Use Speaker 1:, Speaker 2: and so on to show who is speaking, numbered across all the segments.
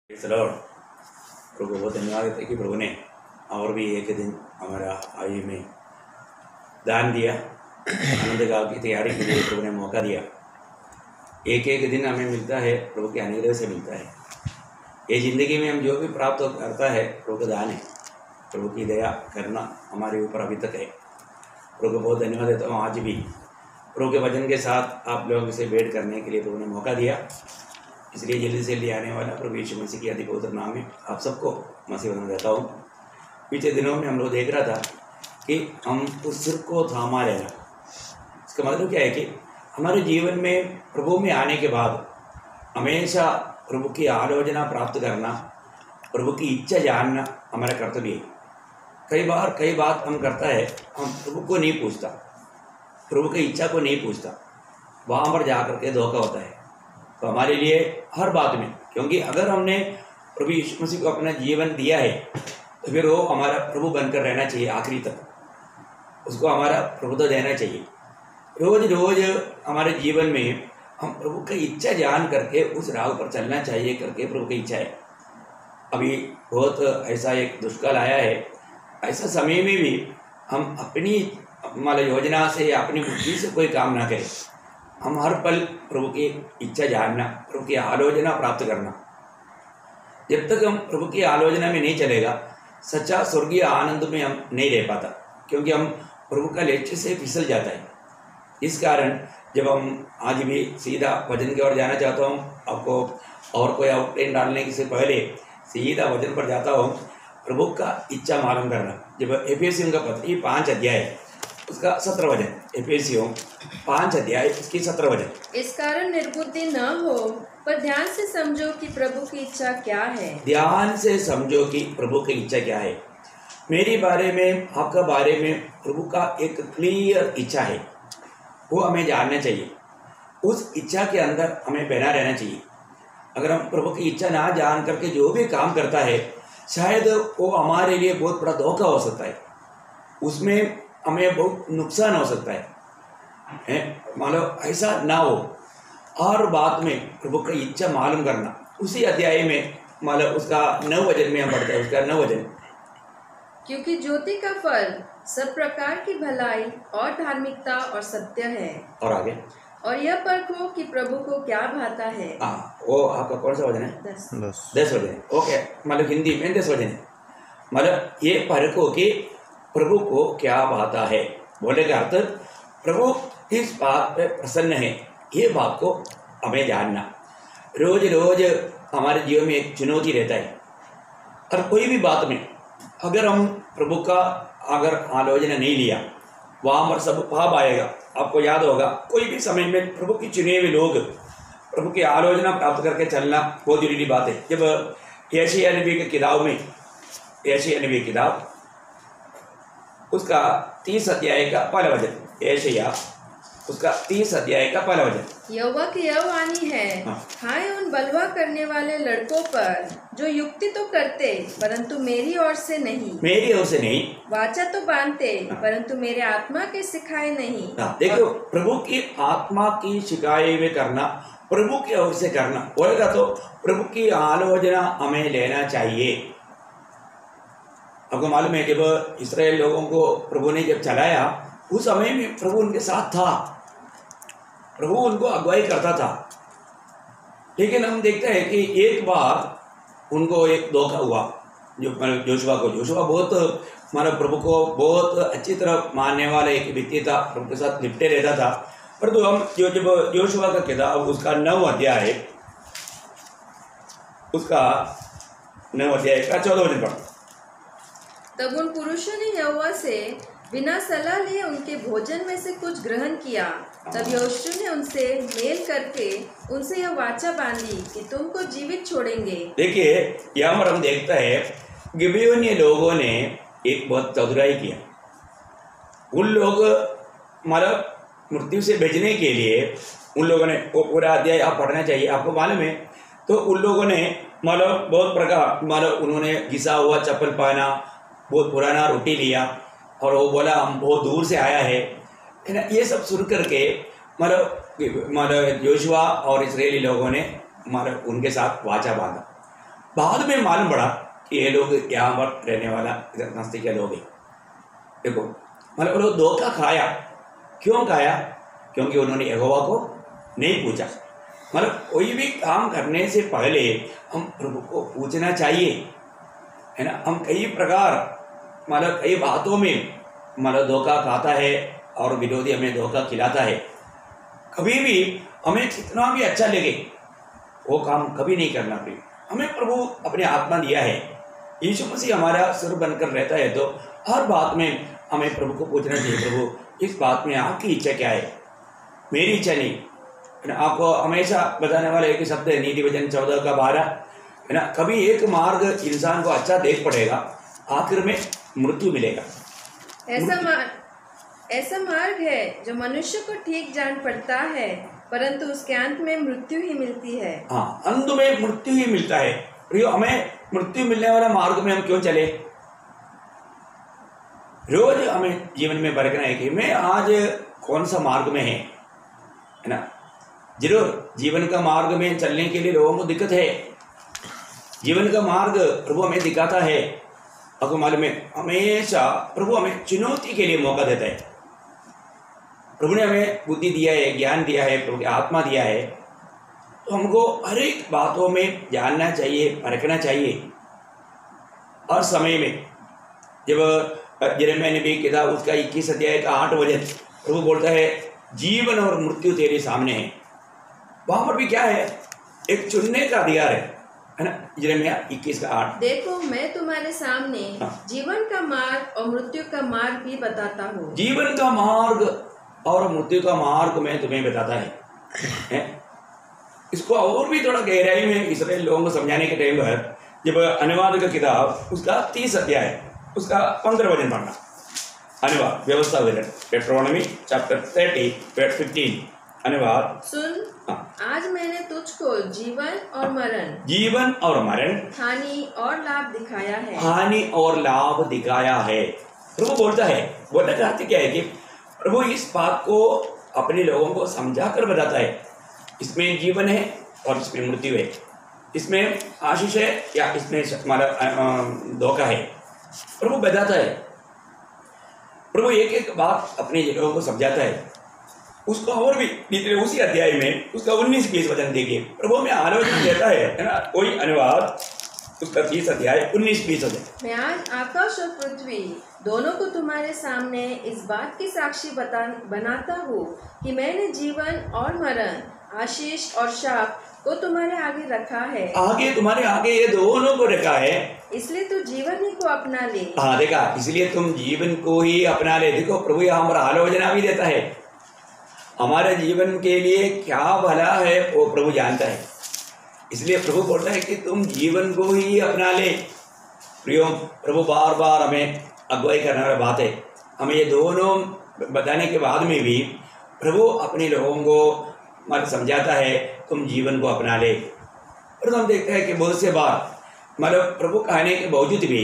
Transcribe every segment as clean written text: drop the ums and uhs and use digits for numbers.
Speaker 1: प्रभु को बहुत धन्यवाद देते कि प्रभु ने और भी एक दिन हमारा आयु में दान दिया। आनंद काल की तैयारी के लिए प्रभु ने मौका दिया। एक एक दिन हमें मिलता है, प्रभु के अनुग्रह से मिलता है। ये ज़िंदगी में हम जो भी प्राप्त करता है प्रभु का दान है। प्रभु की दया करना हमारे ऊपर अभी तक है। प्रभु को बहुत धन्यवाद देता हूँ। आज भी प्रभु के वचन के साथ आप लोगों से भेंट करने के लिए प्रभु ने मौका दिया। इसलिए जल्दी से जल्दी आने वाला प्रभु यीशु मसीह की अति पवित्र नाम में आप सबको मसीह वंदन देता हूँ। पिछले दिनों में हम लोग देख रहा था कि हम उस सिर को थामा रहना। इसका मतलब क्या है कि हमारे जीवन में प्रभु में आने के बाद हमेशा प्रभु की आलोचना प्राप्त करना, प्रभु की इच्छा जानना हमारा कर्तव्य है। कई बात हम करता है, हम प्रभु को नहीं पूछता, प्रभु की इच्छा को नहीं पूछता, वहाँ पर जा कर के धोखा होता है। तो हमारे लिए हर बात में, क्योंकि अगर हमने प्रभु यीशु मसीह को अपना जीवन दिया है तो फिर वो हमारा प्रभु बनकर रहना चाहिए आखिरी तक। उसको हमारा प्रभुत्व देना चाहिए। रोज़ रोज़ हमारे जीवन में हम प्रभु की इच्छा जान करके उस राह पर चलना चाहिए करके प्रभु की इच्छा है। अभी बहुत ऐसा एक दुष्काल आया है। ऐसा समय में भी हम अपनी योजना से या अपनी बुद्धि से कोई काम ना करें। हम हर पल प्रभु की इच्छा जानना, प्रभु की आलोचना प्राप्त करना। जब तक हम प्रभु की आलोचना में नहीं चलेगा, सच्चा स्वर्गीय आनंद में हम नहीं रह पाता, क्योंकि हम प्रभु का लक्ष्य से फिसल जाता है। इस कारण जब हम आज भी सीधा वचन की ओर जाना चाहता हूँ, आपको और कोई आउटलाइन डालने से पहले सीधा वचन पर जाता हूँ। प्रभु का इच्छा मालूम करना। जब एफेसियों का पत्र 5 अध्याय उसका 17 वचन, एफेसियों 5 अध्याय उसकी 17 वचन।
Speaker 2: इस कारण निर्बुद्धि न हो, पर ध्यान से समझो कि प्रभु की इच्छा क्या है।
Speaker 1: ध्यान से समझो कि प्रभु की इच्छा क्या है। मेरी बारे में, आपका बारे में प्रभु का एक क्लियर इच्छा है, वो हमें जानना चाहिए। उस इच्छा के अंदर हमें बना रहना चाहिए। अगर हम प्रभु की इच्छा ना जान करके जो भी काम करता है, शायद वो हमारे लिए बहुत बड़ा धोखा हो सकता है। उसमें हमें बहुत नुकसान हो सकता है। मान लो ऐसा ना हो। हर बात में प्रभु की इच्छा मालूम करना। उसी अध्याय में मान लो उसका 9 वचन में हम पढ़ते हैं, उसका 9 वचन।
Speaker 2: क्योंकि ज्योति का फल सब प्रकार की भलाई और धार्मिकता और सत्य है।
Speaker 1: और आगे,
Speaker 2: और यह परखो कि प्रभु को क्या भाता है।
Speaker 1: वो आपका कौन सा वचन है? 10 वचन है। ओके, मतलब हिंदी में 10 वचन है। मतलब ये परखो कि प्रभु को क्या भाता है। बोले का अर्थ प्रभु किस बात पे प्रसन्न है, ये बात को हमें जानना। रोज रोज हमारे जीवन में एक चुनौती रहता है। और कोई भी बात में अगर हम प्रभु का अगर आलोचना नहीं लिया, वहाँ पर सब पाप आएगा। आपको याद होगा, कोई भी समय में प्रभु की चुने हुए लोग प्रभु की आलोचना प्राप्त करके चलना बहुत जरूरी बात है। जब यशायाह नबी की किताब में, यशायाह नबी की किताब उसका 30 अध्याय का पहला वचन, यशायाह उसका 30 अध्याय का पहला वचन।
Speaker 2: यहोवा की यह वाणी है, हाय उन बलवा करने वाले लड़कों पर जो युक्ति तो करते परंतु मेरी ओर से नहीं,
Speaker 1: मेरी ओर से नहीं,
Speaker 2: वाचा तो बांधते परंतु मेरे आत्मा के सिखाए नहीं।
Speaker 1: देखो, प्रभु की आत्मा की शिकायत में करना, प्रभु की ओर से करना बोलेगा तो प्रभु की आलोचना हमें लेना चाहिए। आपको मालूम है, जब इस्राएल लोगों को प्रभु ने जब चलाया, उस समय में प्रभु उनके साथ था, प्रभु उनको अगुवाई करता था। लेकिन हम देखते हैं कि एक बार उनको एक धोखा हुआ, जो जोशुआ को। जोशुआ बहुत प्रभु को बहुत अच्छी तरह मानने वाला एक व्यक्ति था, प्रभु के साथ लिपटे रहता था। परंतु हम जब जोशुआ का किताब उसका 9 अध्याय, उसका 9 अध्याय का 14 वचन पढ़ो।
Speaker 2: तब उन पुरुषों ने यहोवा से बिना सलाह लिए उनके भोजन में से कुछ ग्रहण किया। तब यहोशू ने उनसे मेल करके उनसे यह वाचा बांधी कि तुमको जीवित छोड़ेंगे। देखिए,
Speaker 1: यहाँ पर हम देखते हैं गिबेयोनी लोगों ने एक बहुत चतुराई किया। उन लोग मृत्यु से बचने के लिए उन लोगों ने, वो पूरा अध्याय आप पढ़ना चाहिए, आपको मालूम है। तो उन लोगों ने बहुत प्रकार उन्होंने घिसा हुआ चप्पल पहना, बहुत पुराना रोटी लिया, और वो बोला हम बहुत दूर से आया है ना। ये सब सुन करके जोशुआ और इस्राएली लोगों ने उनके साथ वाचा बांधा। बाद में मालूम पड़ा कि ये लोग यहाँ पर रहने वाला इधर नास्तिक के लोग हैं। देखो मतलब वो लोग धोखा खाया। क्यों खाया? क्योंकि उन्होंने यहोवा को नहीं पूछा। मतलब कोई भी काम करने से पहले हम प्रभु को पूछना चाहिए, है ना। हम कई प्रकार मतलब कई बातों में मतलब धोखा खाता है और विरोधी हमें धोखा खिलाता है। कभी भी हमें कितना भी अच्छा लगे वो काम कभी नहीं करना चाहिए। हमें प्रभु अपने आत्मा दिया है, यीशु मसीह हमारा सिर बनकर रहता है, तो हर बात में हमें प्रभु को पूछना चाहिए, प्रभु इस बात में आपकी इच्छा क्या है, मेरी इच्छा नहीं, है ना। आपको हमेशा बताने वाला एक ही शब्द है, नीति वचन 14:12, है ना। कभी एक मार्ग इंसान को अच्छा देख पड़ेगा, आखिर में मृत्यु मिलेगा।
Speaker 2: ऐसा मार्ग है जो मनुष्य को ठीक जान पड़ता है, परंतु उसके अंत में मृत्यु ही मिलती है।
Speaker 1: हाँ, अंत में मृत्यु ही मिलता है। प्रियो, हमें मृत्यु मिलने वाला मार्ग में हम क्यों चले? रोज हमें जीवन में बरकना है कि मैं आज कौन सा मार्ग में है ना। जरूर जीवन का मार्ग में चलने के लिए लोगों को दिक्कत है। जीवन का मार्ग प्रभु हमें दिखाता है। आपको मालूम है, हमेशा प्रभु हमें चुनौती के लिए मौका देता है। प्रभु ने हमें बुद्धि दिया है, ज्ञान दिया है, प्रभु की आत्मा दिया है, तो हमको हर एक बातों में जानना चाहिए, परखना चाहिए। हर समय में जब यिर्मयाह नबी की किताब उसका 21 अध्याय का 8 वचन प्रभु बोलता है, जीवन और मृत्यु तेरे सामने है। वहां पर भी क्या है? एक चुनने का अधिकार है ना। यिर्मयाह 21:8,
Speaker 2: देखो मैं तुम्हारे सामने जीवन का मार्ग और मृत्यु का मार्ग भी बताता हूँ।
Speaker 1: जीवन का मार्ग और मृत्यु का मार्ग में तुम्हें बताता है। इसको और भी थोड़ा गहराई में इसराइल लोगों को समझाने के टाइम पर जब अनुवाद का किताब उसका 30 अध्याय उसका 15 वचन पढ़ना, अनुवाद व्यवस्था वचन डेट्रोनॉमी चैप्टर 30 वर्स 15 अनुवाद।
Speaker 2: सुन, आज मैंने तुझको जीवन और मरण, हानि और लाभ दिखाया है।
Speaker 1: हानि और लाभ दिखाया है। प्रभु बोलता है, बोलना चाहते क्या है कि प्रभु इस बात को अपने लोगों को समझा कर बताता है, इसमें जीवन है और इसमें मृत्यु है, इसमें आशीष है या इसमें हमारा धोखा है। प्रभु बताता है। प्रभु एक एक बात अपने लोगों को समझाता है। उसको और भी उसी अध्याय में उसका 19-20 वचन देखिए, प्रभु में आलोचना देता है ना। कोई अनुवाद उसका 30 अध्याय 19-20 वचन।
Speaker 2: मैं आज आकाश और पृथ्वी दोनों को तुम्हारे सामने इस बात की साक्षी बनाता हूँ कि मैंने जीवन और मरण, आशीष और शाप को तुम्हारे आगे रखा है।
Speaker 1: आगे तुम्हारे आगे ये दोनों को रखा है,
Speaker 2: इसलिए तू जीवन ही को अपना ले।
Speaker 1: हाँ देखा, इसलिए तुम जीवन को ही अपना ले। देखो प्रभु यहाँ पर आलोचना भी देता है। हमारे जीवन के लिए क्या भला है वो प्रभु जानता है, इसलिए प्रभु बोलता है कि तुम जीवन को ही अपना ले। प्रियो, प्रभु बार बार हमें अगुवाई करने वाली बात है। हमें ये दोनों बताने के बाद में भी प्रभु अपने लोगों को मतलब समझाता है, तुम जीवन को अपना ले। और हम देखते हैं कि बहुत से बार मतलब प्रभु कहने के बावजूद भी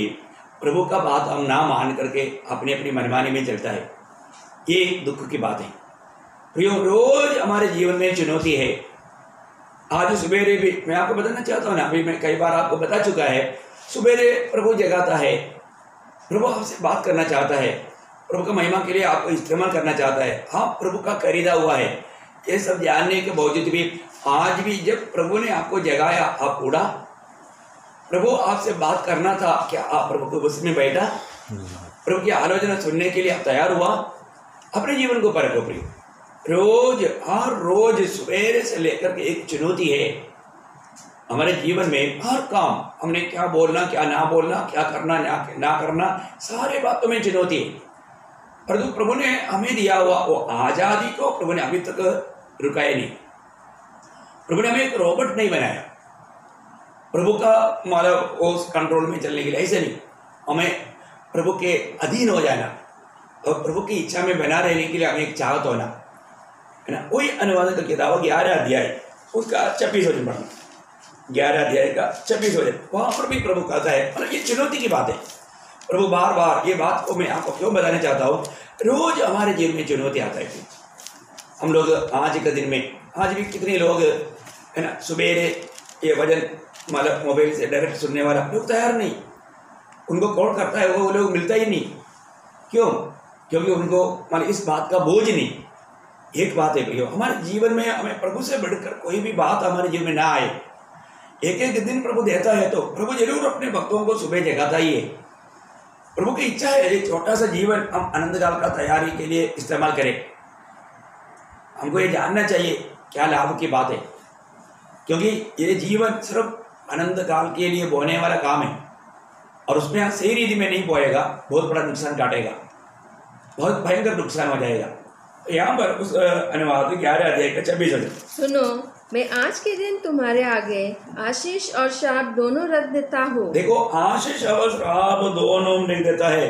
Speaker 1: प्रभु का बात हम ना मान करके अपनी अपनी मनमानी में चलता है। ये दुख की बात है। प्रियो, रोज हमारे जीवन में चुनौती है। आज सुबेरे भी मैं आपको बताना चाहता हूँ ना, अभी मैं कई बार आपको बता चुका है, सुबेरे प्रभु जगाता है, प्रभु आपसे बात करना चाहता है, प्रभु का महिमा के लिए आपको इस्तेमाल करना चाहता है। हाँ, प्रभु का खरीदा हुआ है। ये सब जानने के बावजूद भी आज भी जब प्रभु ने आपको जगाया, आप उड़ा। प्रभु आपसे बात करना था, क्या आप प्रभु के बस में बैठा? प्रभु की आलोचना सुनने के लिए आप तैयार हुआ? अपने जीवन को परखो प्रिय। रोज हर रोज सवेरे से लेकर के एक चुनौती है हमारे जीवन में। हर काम हमने क्या बोलना, क्या ना बोलना, क्या करना ना करना, सारे बातों में चुनौती है। परंतु प्रभु ने हमें दिया हुआ वो आज़ादी को प्रभु ने अभी तक रुकाया नहीं। प्रभु ने हमें एक रोबोट नहीं बनाया प्रभु का मतलब उस कंट्रोल में चलने के लिए, ऐसे नहीं। हमें प्रभु के अधीन हो जाना और प्रभु की इच्छा में बना रहने के लिए हमें एक चाहत होना, है ना। वही अनुवाद का किताब 11 अध्याय उसका 26 वचन पढ़ना, 11 अध्याय का 26 वचन। वहाँ पर भी प्रभु कहता है, मतलब ये चुनौती की बात है। प्रभु बार बार ये बात को मैं आपको क्यों बताना चाहता हूँ, रोज हमारे जीवन में चुनौती आता है। हम लोग आज के दिन में आज भी कितने लोग, है ना, सुबेरे ये वजन मतलब मोबाइल से डायरेक्ट सुनने वाला लोग तैयार नहीं। उनको कौन करता है वो लोग मिलता ही नहीं। क्यों? क्योंकि उनको मतलब इस बात का बोझ नहीं। एक बात है भैया, हमारे जीवन में हमें प्रभु से बढ़कर कोई भी बात हमारे जीवन में ना आए। एक एक दिन प्रभु देता है तो प्रभु जरूर अपने भक्तों को सुबह जगाता ही है। प्रभु की इच्छा है एक छोटा सा जीवन हम अनंत काल का तैयारी के लिए इस्तेमाल करें। हमको ये जानना चाहिए क्या लाभ की बात है, क्योंकि ये जीवन सिर्फ अनंत काल के लिए बोने वाला काम है और उसमें आप सही रीति में नहीं बोएगा बहुत बड़ा नुकसान काटेगा, बहुत भयंकर नुकसान हो जाएगा। यहाँ पर उस अनुवाद 11 अध्याय का 26 वचन,
Speaker 2: सुनो, मैं आज के दिन तुम्हारे आगे आशीष और शाप दोनों रख देता हूँ।
Speaker 1: देखो, आशीष और श्राप दोनों लिख देता है।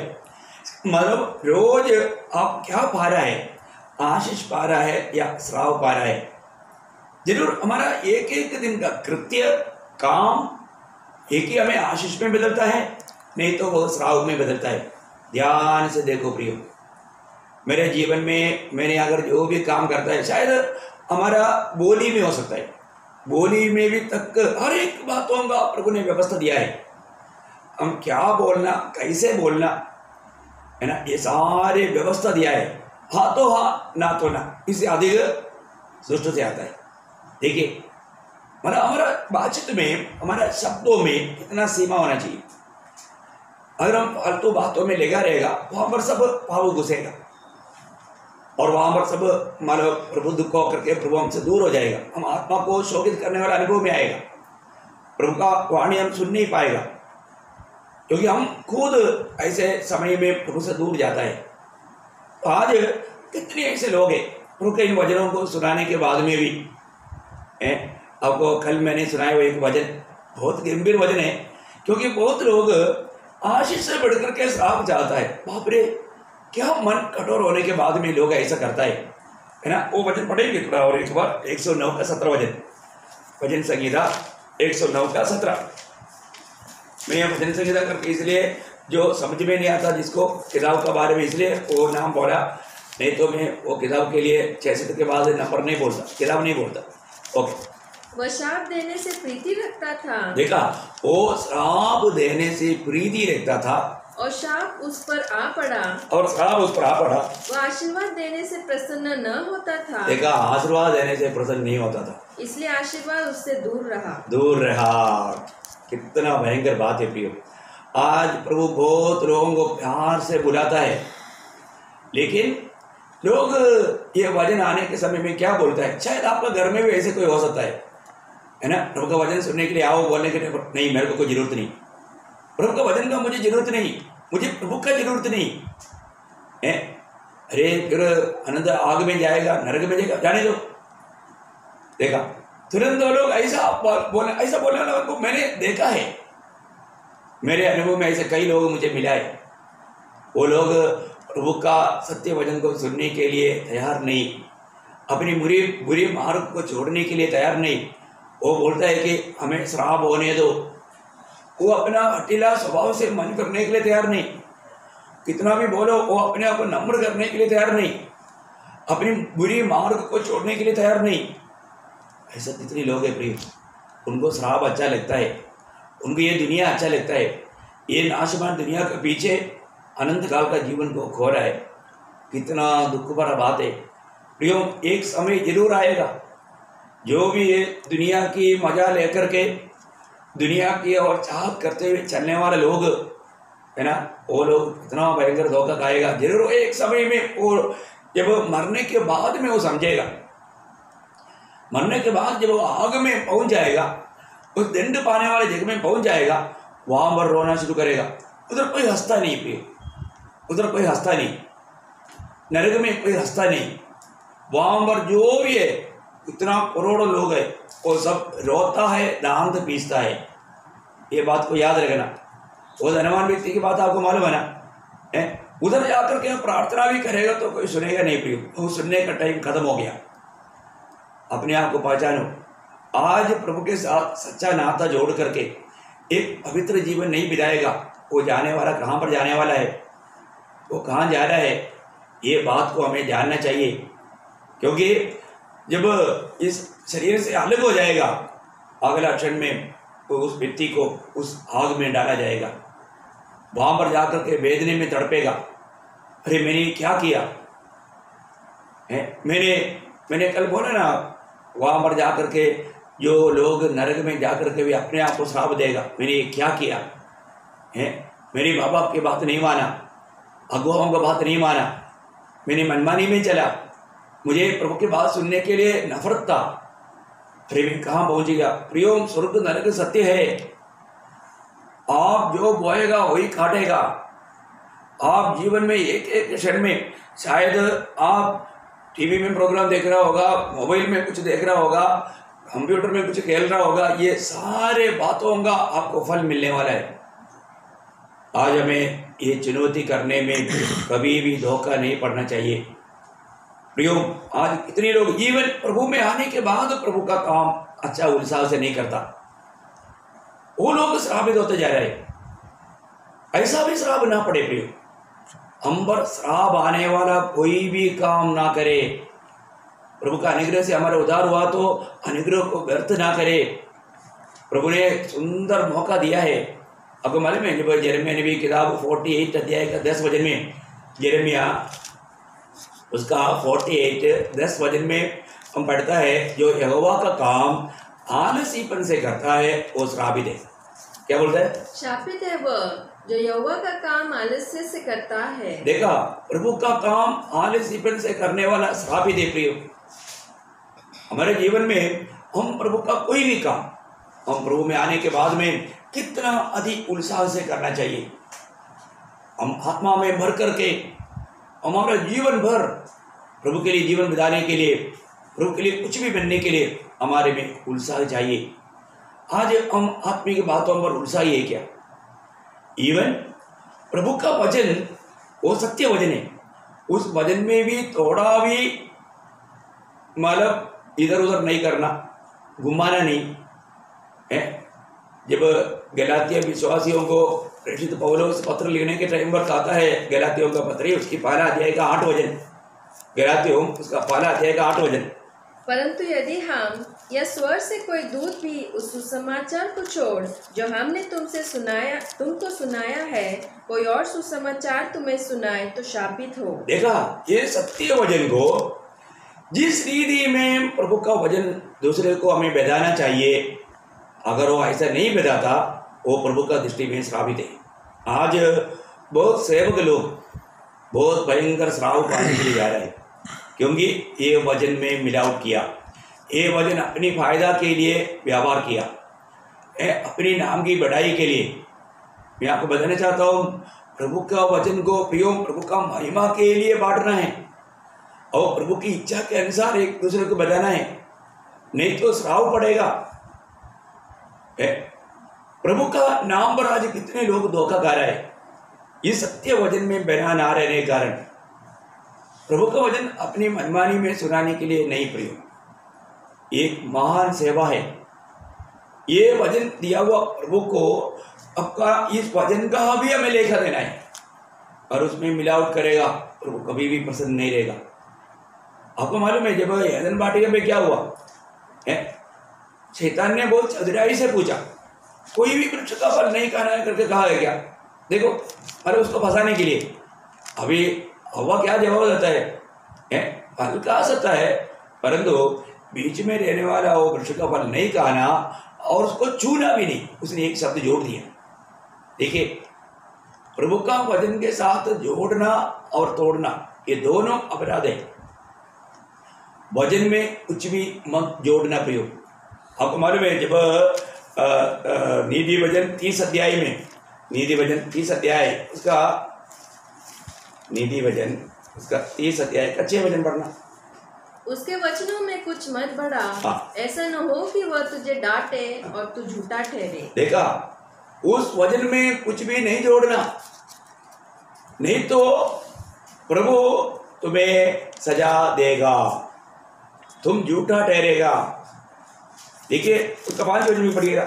Speaker 1: मतलब रोज आप क्या पा रहा है, आशीष पा रहा है या श्राप पा रहा है। जरूर हमारा एक एक दिन का कृत्य काम एक ही हमें आशीष में बदलता है, नहीं तो वो श्राप में बदलता है। ध्यान से देखो प्रियो, मेरे जीवन में मैंने अगर जो भी काम करता है, शायद हमारा बोली में हो सकता है, बोली में भी तक हर एक बातों का प्रभु ने व्यवस्था दिया है। हम क्या बोलना, कैसे बोलना है ना, ये सारे व्यवस्था दिया है। हाँ तो हाँ, ना तो ना, इससे अधिक दुष्ट से आता है। देखिए, मतलब हमारा बातचीत में, हमारा शब्दों में कितना सीमा होना चाहिए। अगर हम फालतू बातों में लेगा रहेगा, वहां पर सब पाप घुसेगा और वहां पर सब मानो प्रभु दुख करके प्रभु हमसे दूर हो जाएगा। हम आत्मा को शोकित करने वाला अनुभव में आएगा, प्रभु का वाणी हम सुन नहीं पाएगा, क्योंकि हम खुद ऐसे समय में प्रभु से दूर जाता है। तो आज कितने ऐसे लोग हैं प्रभु के इन वचनों को सुनाने के बाद में भी आपको कल मैंने सुनाया वो एक वचन बहुत गंभीर वचन है, क्योंकि बहुत लोग आशीष से बढ़कर के श्राप चाहता है। बाप रे, क्या मन कठोर होने के बाद में लोग ऐसा करता है ना। वो वचन पढ़ेंगे थोड़ा और एक बार, 109 का 17 वचन, भजन संगीता 109 का 17। मैं यह भजन संगीता करके इसलिए जो समझ में नहीं आता जिसको किताब के बारे में, इसलिए वो नाम बोला, नहीं तो मैं वो किताब के लिए 66 के बाद नंबर नहीं बोलता, किताब नहीं बोलता। ओके,
Speaker 2: वह श्राप देने से प्रीति रखता था।
Speaker 1: देखा, वो श्राप देने से प्रीति रखता था
Speaker 2: और श्राप उस पर आ पड़ा,
Speaker 1: और श्राप उस पर आ पड़ा।
Speaker 2: वह आशीर्वाद देने से प्रसन्न न होता था।
Speaker 1: देखा, आशीर्वाद देने से प्रसन्न नहीं होता था,
Speaker 2: इसलिए आशीर्वाद उससे दूर रहा।
Speaker 1: दूर रहा। कितना भयंकर बात है प्रियो। आज प्रभु बहुत लोगों को प्यार से बुलाता है, लेकिन लोग ये वचन आने के समय में क्या बोलता है। शायद आपका घर में भी ऐसे कोई हो सकता है ना, प्रभु का वचन सुनने के लिए आओ, बोलने के लिए नहीं, मेरे को कोई जरूरत नहीं, प्रभु का वचन का मुझे जरूरत नहीं, मुझे प्रभु का जरूरत नहीं है। अरे फिर अनंत आग में जाएगा, नरक में जाएगा, जाने दो। देखा, तुरंत लोग ऐसा बोलने वाला को मैंने देखा है, मेरे अनुभव में ऐसे कई लोग मुझे मिला है। वो लोग प्रभु का सत्य वचन को सुनने के लिए तैयार नहीं, अपनी बुरी मार्ग को छोड़ने के लिए तैयार नहीं। वो बोलता है कि हमें श्राप होने दो। वो अपना हठीला स्वभाव से मन करने के लिए तैयार नहीं, कितना भी बोलो वो अपने आप को नम्र करने के लिए तैयार नहीं, अपनी बुरी मार्ग को छोड़ने के लिए तैयार नहीं। ऐसा कितने लोग हैं प्रिय, उनको श्राप अच्छा लगता है, उनको ये दुनिया अच्छा लगता है, ये नाशवान दुनिया के पीछे अनंत काल का जीवन को खो रहा है। कितना दुख भरा बात है प्रियो। एक समय जरूर आएगा, जो भी ये दुनिया की मजा लेकर के दुनिया की और चाहत करते हुए चलने वाले लोग है ना, वो लोग इतना भयंकर धोखा खाएगा जरूर। एक समय में वो जब मरने के बाद में वो समझेगा, मरने के बाद जब वो आग में पहुंच जाएगा, उस दंड पाने वाले जगह में पहुंच जाएगा, वहां पर रोना शुरू करेगा। उधर कोई हंसता नहीं प्रिय, उधर कोई हंसता नहीं, नरक में कोई हंसता नहीं। वहां पर जो भी है, इतना करोड़ों लोग है, वो सब रोता है, दांत पीसता है। ये बात को याद रखना। वो धनवान व्यक्ति की बात आपको मालूम है ना, उधर जाकर के प्रार्थना भी करेगा तो कोई सुनेगा नहीं प्रियो, वो सुनने का टाइम खत्म हो गया। अपने आप को पहचानो। आज प्रभु के साथ सच्चा नाता जोड़ करके एक पवित्र जीवन नहीं बिताएगा, वो जाने वाला कहाँ पर जाने वाला है, वो कहाँ जा रहा है, ये बात को हमें जानना चाहिए। क्योंकि जब इस शरीर से अलग हो जाएगा, अगला क्षण में तो उस व्यक्ति को उस आग में डाला जाएगा। वहां पर जाकर के वेदने में तड़पेगा, अरे मैंने क्या किया है। मैंने कल बोला ना, वहां पर जाकर के जो लोग नरक में जाकर के भी अपने आप को श्राप देगा, मैंने ये क्या किया है, मेरे माँ बाप की बात नहीं माना, अगुवाओं का बात नहीं माना, मैंने मनमानी में चला, मुझे प्रभु की बात सुनने के लिए नफरत था, अरे मैं कहाँ पहुंच गया। प्रियो, स्वर्ग नरक सत्य है। आप जो बोएगा वही काटेगा। आप जीवन में एक एक क्षण में, शायद आप टीवी में प्रोग्राम देख रहा होगा, मोबाइल में कुछ देख रहा होगा, कंप्यूटर में कुछ खेल रहा होगा, ये सारे बातों का आपको फल मिलने वाला है। आज हमें ये चुनौती करने में कभी भी धोखा नहीं पड़ना चाहिए। प्रियो, आज कितने लोग जीवन प्रभु में आने के बाद प्रभु का काम अच्छा उत्साह से नहीं करता, वो लोग श्रापित होते जा रहे हैं। ऐसा भी श्राप ना पड़े प्रियो, हम पर श्राप आने वाला कोई भी काम ना करे। प्रभु का अनुग्रह से हमारा उद्धार हुआ तो अनुग्रह को व्यर्थ ना करे। प्रभु ने सुंदर मौका दिया है। आपको मालूम है, जब यिर्मयाह नबी किताब 48 अध्याय का 10 वचन में, यिर्मयाह उसका 48 10 वचन में हम पढ़ता है, जो यहोवा का काम आलसीपन से करता है वो श्रापित है। क्या बोलता है?
Speaker 2: शापित है वह जो यहोवा का काम आलस्य से करता है।
Speaker 1: देखा, प्रभु का काम आलसीपन से करने वाला श्रापित है। प्रियो, हमारे जीवन में हम प्रभु का कोई भी काम हम प्रभु में आने के बाद में कितना अधिक उत्साह से करना चाहिए। हम आत्मा में भर करके हमारा जीवन भर प्रभु के लिए जीवन बिताने के लिए, प्रभु के लिए कुछ भी बनने के लिए हमारे में उत्साह चाहिए। आज हम आत्मिक बातों पर उत्साही है क्या? इवन प्रभु का वचन वो सत्य वचन है, उस वचन में भी थोड़ा भी मतलब इधर उधर नहीं करना, घुमाना नहीं है। जब गलातिया विश्वासियों को प्रेषित पौलुस पत्र लिखने के टाइम पर कहता है, गलातियों का पत्र उसकी पहला अध्याय का 8 वचन, गलातियों उसका पहला अध्याय का 8 वचन,
Speaker 2: परंतु यदि हम या स्वर से कोई दूत भी उस सुसमाचार को छोड़ जो हमने तुमको सुनाया है, कोई और सुसमाचार तुम्हें सुनाए तो शापित हो।
Speaker 1: देखा, ये सत्य वचन को जिस रीति में प्रभु का वचन दूसरे को हमें बताना चाहिए, अगर वो ऐसा नहीं बताता वो प्रभु का दृष्टि में श्रापित है। आज बहुत सेवक लोग बहुत भयंकर श्राप पाने के लिए जा रहे हैं, क्योंकि ये वचन में मिलावट किया, ये वचन अपनी फायदा के लिए व्यवहार किया, अपनी नाम की बढ़ाई के लिए। मैं आपको बताना चाहता हूँ, प्रभु का वचन को प्रियो प्रभु का महिमा के लिए बांटना है और प्रभु की इच्छा के अनुसार एक दूसरे को बताना है, नहीं तो श्राप पड़ेगा। प्रभु का नाम पर आज कितने लोग धोखा खा रहे हैं, ये सत्य वचन में बना ना रहने के कारण। प्रभु का वचन अपनी मनमानी में सुनाने के लिए नहीं प्रियो, एक महान सेवा है। ये वचन दिया हुआ प्रभु को आपका इस वचन का भी हमें लेखा देना है, और उसमें मिलावट करेगा प्रभु कभी भी पसंद नहीं रहेगा। आपको मालूम है, जब एदन वाटिका में क्या हुआ है, शैतान ने बहुत चतुराई से पूछा, कोई भी वृक्ष का फल नहीं खाना है करके कहा है क्या? देखो, अरे उसको फंसाने के लिए अभी हवा क्या जवाब देता है, फल खा सकता है परंतु बीच में रहने वाला वो वृक्ष का फल नहीं खाना और उसको छूना भी नहीं, उसने एक शब्द जोड़ दिया। देखिए, प्रभु का वचन के साथ जोड़ना और तोड़ना ये दोनों अपराध है। वचन में कुछ भी मत जोड़ना प्रियो। आपको मालूम है, जब नीति वचन 30 अध्याय में, नीति वचन 30 अध्याय उसका नीति वचन उसका 30 अध्याय का 6 वचन पढ़ना।
Speaker 2: उसके वचनों में कुछ मत बढ़ा, ऐसा न हो कि वह तुझे डांटे और तू झूठा ठहरे। देखा,
Speaker 1: उस वचन में कुछ भी नहीं जोड़ना, नहीं तो प्रभु तुम्हें सजा देगा, तुम झूठा ठहरेगा। देखिए, उसका 5 वचन में पढ़िएगा।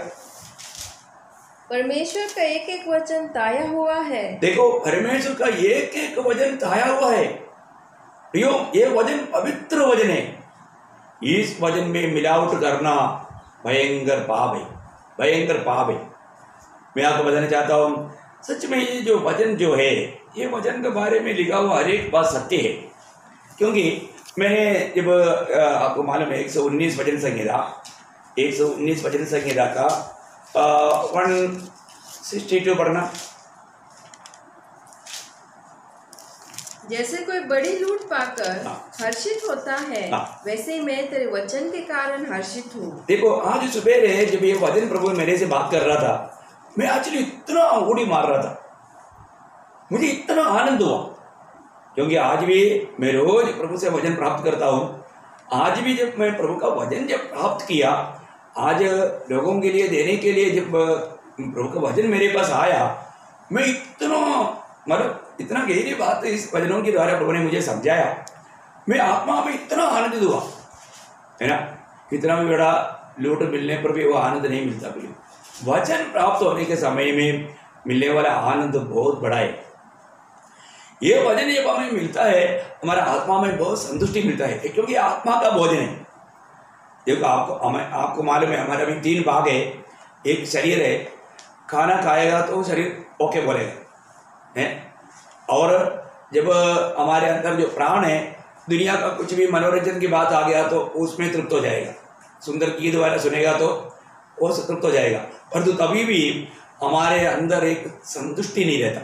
Speaker 2: परमेश्वर का एक एक वचन ताया हुआ है।
Speaker 1: देखो, परमेश्वर का एक एक वचन ताया हुआ है प्रियो, ये वचन पवित्र वचन है। इस वचन में मिलावट करना भयंकर पाप है। भयंकर पाप है। मैं आपको बताना चाहता हूँ, सच में ये जो वचन जो है, ये वचन के बारे में लिखा हुआ हर एक बात सत्य है। क्योंकि मैंने जब आपको मालूम है 119 वचन संहिता, 119 वचन संहिता का 162 पढ़ना।
Speaker 2: जैसे कोई बड़ी लूट पाकर
Speaker 1: हाँ।
Speaker 2: हर्षित होता है,
Speaker 1: हाँ।
Speaker 2: वैसे ही मैं तेरे वचन के कारण हर्षित हूँ।
Speaker 1: देखो, आज सुबह जब ये वचन प्रभु मेरे से बात कर रहा था, मैं एक्चुअली इतना उड़ी मार रहा था, मुझे इतना आनंद हुआ। क्योंकि आज भी मैं रोज प्रभु से वचन प्राप्त करता हूँ। आज भी जब मैं प्रभु का वचन जब प्राप्त किया, आज लोगों के लिए देने के लिए जब प्रभु का वचन मेरे पास आया, मैं इतना मतलब इतना गहरी बात इस वचनों के द्वारा प्रभु ने मुझे समझाया, मैं आत्मा में इतना आनंदित हुआ है ना। कितना भी बड़ा लूट मिलने पर भी वो आनंद नहीं मिलता। भी वचन प्राप्त होने के समय में मिलने वाला आनंद बहुत बड़ा है। ये वचन जब हमें मिलता है, हमारा आत्मा में बहुत संतुष्टि मिलता है, क्योंकि आत्मा का भोजन है। देखो, आपको मालूम है, हमारा भी 3 भाग है। एक शरीर है, खाना खाएगा तो शरीर ओके बोलेगा है, और जब हमारे अंदर जो प्राण है, दुनिया का कुछ भी मनोरंजन की बात आ गया तो उसमें तृप्त हो जाएगा। सुंदर गीत वाला सुनेगा तो वो तृप्त हो जाएगा, परंतु तभी भी हमारे अंदर एक संतुष्टि नहीं रहता।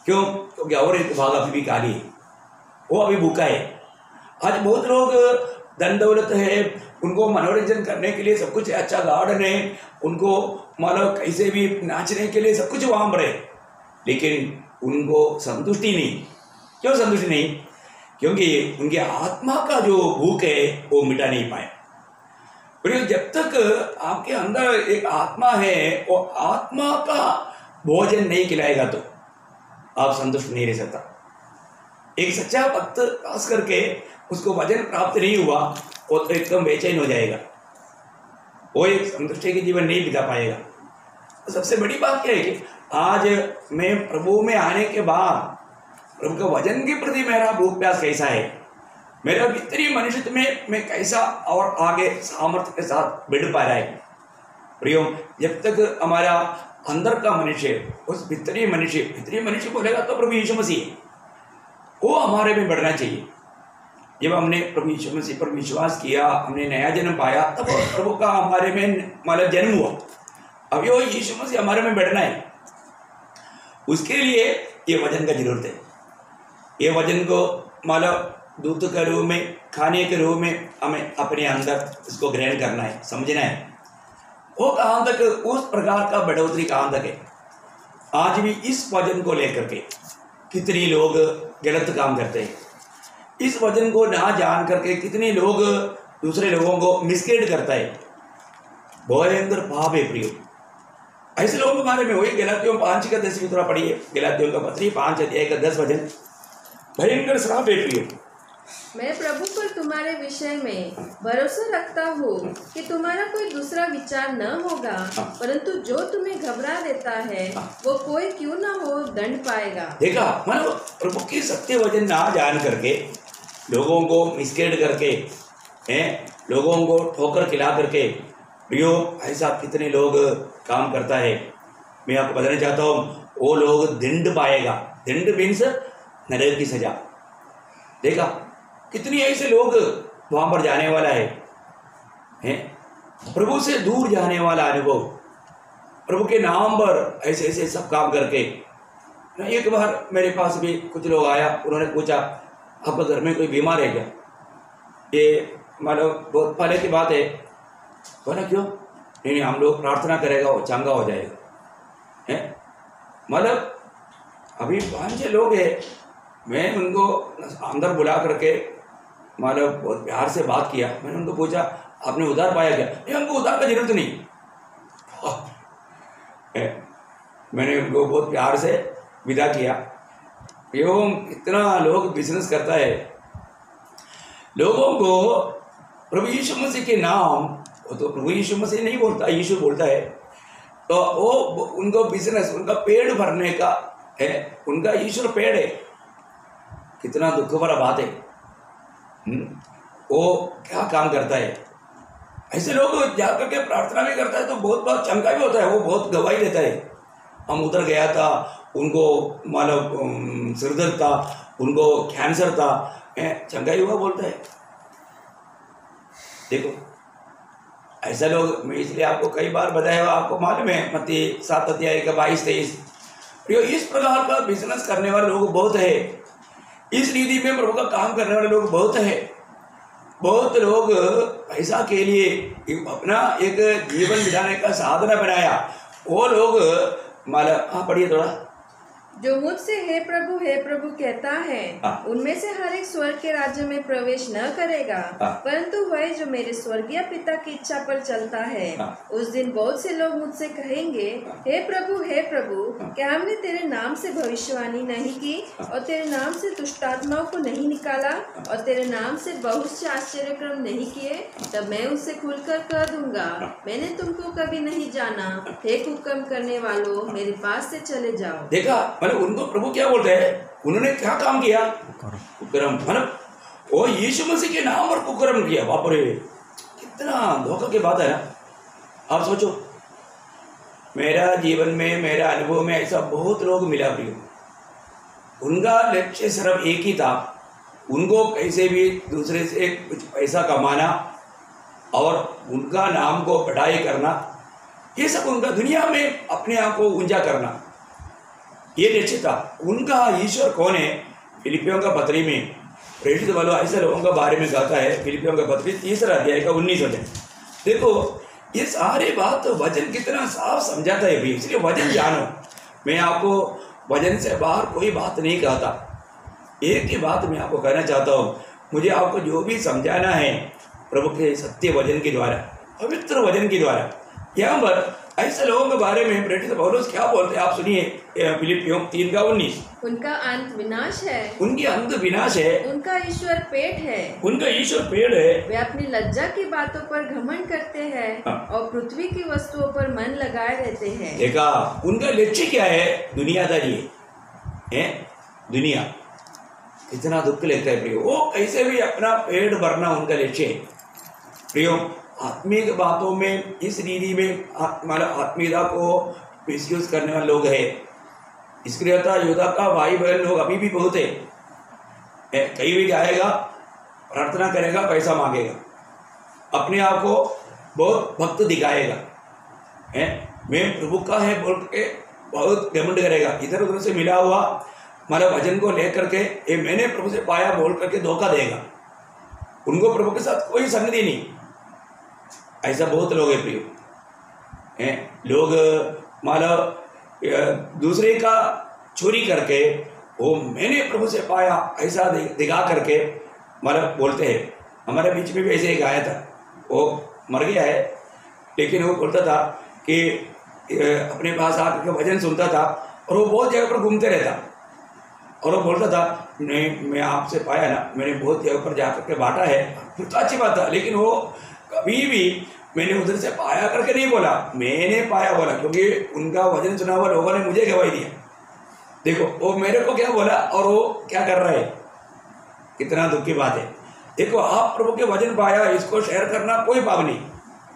Speaker 1: क्यों? क्योंकि और एक भाग अभी भी खाली है, वो अभी भूखा है। आज बहुत लोग धन दौलत है, उनको मनोरंजन करने के लिए सब कुछ है, अच्छा गार्डन है, उनको मतलब कैसे भी नाचने के लिए सब कुछ वहाँ पर है, लेकिन उनको संतुष्टि नहीं। क्यों संतुष्टि नहीं? क्योंकि उनके आत्मा का जो भूख है वो मिटा नहीं पाए। जब तक आपके अंदर एक आत्मा है, वो आत्मा का भोजन नहीं खिलाएगा तो आप संतुष्ट नहीं रह सकता। एक सच्चा भक्त खास करके उसको वचन प्राप्त नहीं हुआ, वो तो एकदम बेचैन हो जाएगा, वो एक संतुष्टि के जीवन नहीं बिता पाएगा। तो सबसे बड़ी बात क्या है कि आज मैं प्रभु में आने के बाद प्रभु के वचन के प्रति मेरा भूख प्यास कैसा है, मेरा भीतरी मनुष्य में मैं कैसा और आगे सामर्थ्य के साथ बढ़ पा रहा है। प्रियो, जब तक हमारा अंदर का मनुष्य, उस भीतरी मनुष्य बोलेगा तो प्रभु यीशु मसीह, वो हमारे में बढ़ना चाहिए। जब हमने प्रभु यीशु मसीह पर विश्वास किया, हमने नया जन्म पाया, तब प्रभु का हमारे में मतलब जन्म हुआ। अब यो यीशु मसीह हमारे में बढ़ना है, उसके लिए ये वचन का जरूरत है। ये वचन को मतलब दूध के रूप में, खाने के रूप में हमें अपने अंदर इसको ग्रहण करना है, समझना है। वो कहाँ तक, उस प्रकार का बढ़ोतरी कहाँ तक है। आज भी इस वचन को लेकर के कितने लोग गलत काम करते हैं, इस वचन को ना जान करके कितने लोग दूसरे लोगों को मिसगाइड करता है। भयंकर पाप है प्रियो। ऐसे लोगों के बारे में वही गलातियों 5 का 10 थोड़ा पढ़िए, गलातियों का पत्री 5 अध्याय का 10 वचन। भयंकर श्राप है प्रियो।
Speaker 2: मैं प्रभु पर तुम्हारे विषय में भरोसा रखता हूँ कि तुम्हारा कोई दूसरा विचार न होगा, परंतु जो तुम्हें घबरा देता है वो कोई क्यों ना हो दंड पाएगा। देखा,
Speaker 1: मतलब प्रभु की सत्य वचन ना जान करके लोगों को मिसगाइड करके हैं, लोगों को ठोकर खिला करके प्रियो, ऐसा कितने लोग काम करता है। मैं आपको बताना चाहता हूँ, वो लोग दंड पाएगा। दंड मीन्स नरक की सजा। देखा, कितनी ऐसे लोग वहां पर जाने वाला है, हैं? प्रभु से दूर जाने वाला अनुभव, प्रभु के नाम पर ऐसे ऐसे सब काम करके। एक बार मेरे पास भी कुछ लोग आया, उन्होंने पूछा आपका घर में कोई बीमार है क्या? ये मतलब बहुत पहले की बात है। बोला क्यों? नहीं, हम लोग प्रार्थना करेगा वो चंगा हो जाएगा, हैं? मतलब अभी 5-6 लोग हैं, मैं उनको अंदर बुला करके मतलब बहुत प्यार से बात किया। मैंने उनको पूछा आपने उधार पाया क्या? नहीं, हमको उधार का जरूरत नहीं। मैंने उनको बहुत प्यार से विदा किया। एवं इतना लोग बिजनेस करता है, लोगों को प्रभु यीशु मसीह के नाम, वो तो प्रभु यीशु मसीह नहीं बोलता, यीशु बोलता है, तो वो उनको बिजनेस, उनका पेड़ भरने का है, उनका ईश्वर पेड़ है। कितना दुख भरा बात है। वो क्या काम करता है? ऐसे लोग जाकर के प्रार्थना भी करता है तो बहुत बहुत चमका भी होता है, वो बहुत गवाही देता है। हम उधर गया था, उनको मतलब सिर दर्द था, उनको कैंसर था, चंगाई हुआ बोलता है। देखो ऐसा लोग, मैं इसलिए आपको कई बार बताया हुआ, आपको मालूम है मत्ती 7 अध्याय का 22-23, इस प्रकार का बिजनेस करने वाले लोग बहुत है, इस रीति में प्रभु का काम करने वाले लोग बहुत है। बहुत लोग पैसा के लिए अपना एक जीवन बिताने का साधना बनाया, वो लोग मतलब, हाँ पढ़िए थोड़ा।
Speaker 2: जो मुझसे हे प्रभु कहता है, उनमें से हर एक स्वर्ग के राज्य में प्रवेश न करेगा, परंतु वह जो मेरे स्वर्गीय पिता की इच्छा पर चलता है। उस दिन बहुत से लोग मुझसे कहेंगे, हे प्रभु क्या हमने तेरे नाम से भविष्यवाणी नहीं की, और तेरे नाम से दुष्टात्माओं को नहीं निकाला, और तेरे नाम से बहुत से आश्चर्यक्रम नहीं किए? तब मैं उनसे खुलकर कह दूंगा, मैंने तुमको कभी नहीं जाना, हे कुकर्म करने वालों, मेरे पास से चले जाओ।
Speaker 1: देखा, मतलब उनको प्रभु क्या बोलते हैं, उन्होंने क्या काम किया? कुकर्म। मतलब वो यीशु मसीह के नाम पर कुकर्म किया। बाप रे, कितना धोखा की बात है ना। आप सोचो, मेरा जीवन में, मेरा अनुभव में ऐसा बहुत लोग मिला प्रियो, उनका लक्ष्य सिर्फ एक ही था, उनको कैसे भी दूसरे से कुछ पैसा कमाना और उनका नाम को बढ़ाई करना, ये सब उनका दुनिया में अपने आप को ऊंचा करना, ये लक्ष्य था उनका। ईश्वर कौन है? फिलिपियों का पत्री में प्रेरित वालों ऐसे लोगों के बारे में कहता है, फिलिपियों का पत्री 3 अध्याय का 19 वचन। देखो ये सारे बात तो वचन कितना साफ समझाता है भी, इसलिए वचन जानो। मैं आपको वचन से बाहर कोई बात नहीं कहता, एक ही बात मैं आपको कहना चाहता हूँ, मुझे आपको जो भी समझाना है प्रभु के सत्य वचन के द्वारा, पवित्र वचन के द्वारा। यहाँ पर ऐसे लोगों के बारे में प्रेरित पौलुस क्या बोलते हैं, आप सुनिए। फिलिपियों 3 का 19, उनका अंत विनाश है, उनकी अंत विनाश है,
Speaker 2: उनका ईश्वर पेट है,
Speaker 1: उनका ईश्वर पेड़ है,
Speaker 2: वे अपनी लज्जा की बातों पर घमंड करते हैं और पृथ्वी की वस्तुओं पर मन लगाए रहते हैं।
Speaker 1: देखा, उनका लक्ष्य क्या है? दुनियादारी है, दुनिया। कितना दुख लगता है प्रियो, वो कैसे भी अपना पेट भरना उनका लक्ष्य है प्रियो। आत्मिक बातों में इस रीति में मतलब आत्मीयता को मिसयूज करने वाले लोग हैं। निष्क्रियता योद्धा का भाई बहन लोग अभी भी बहुत है। कहीं भी जाएगा, प्रार्थना करेगा, पैसा मांगेगा, अपने आप को बहुत भक्त दिखाएगा, मैं प्रभु का है बोल के बहुत घमंड करेगा, इधर उधर से मिला हुआ मतलब भजन को लेकर के ये मैंने प्रभु से पाया बोल करके धोखा देगा। उनको प्रभु के साथ कोई संगति नहीं। ऐसा बहुत लोग है प्रियो, लोग मतलब दूसरे का चोरी करके वो मैंने प्रभु से पाया ऐसा दिखा करके मतलब बोलते हैं। हमारे बीच में भी ऐसे एक आया था, वो मर गया है, लेकिन वो बोलता था कि अपने पास आकर के भजन सुनता था और वो बहुत जगह पर घूमते रहता, और वो बोलता था नहीं मैं आपसे पाया ना, मैंने बहुत जगह पर जाकर के बांटा है, फिर तो अच्छी बात था, लेकिन वो कभी भी मैंने उधर से पाया करके नहीं बोला, मैंने पाया बोला, क्योंकि उनका वचन सुना हुआ लोगों ने मुझे गवाही दिया। देखो वो मेरे को क्या बोला और वो क्या कर रहा है, कितना दुख की बात है। देखो आप प्रभु के वचन पाया, इसको शेयर करना कोई पाप नहीं,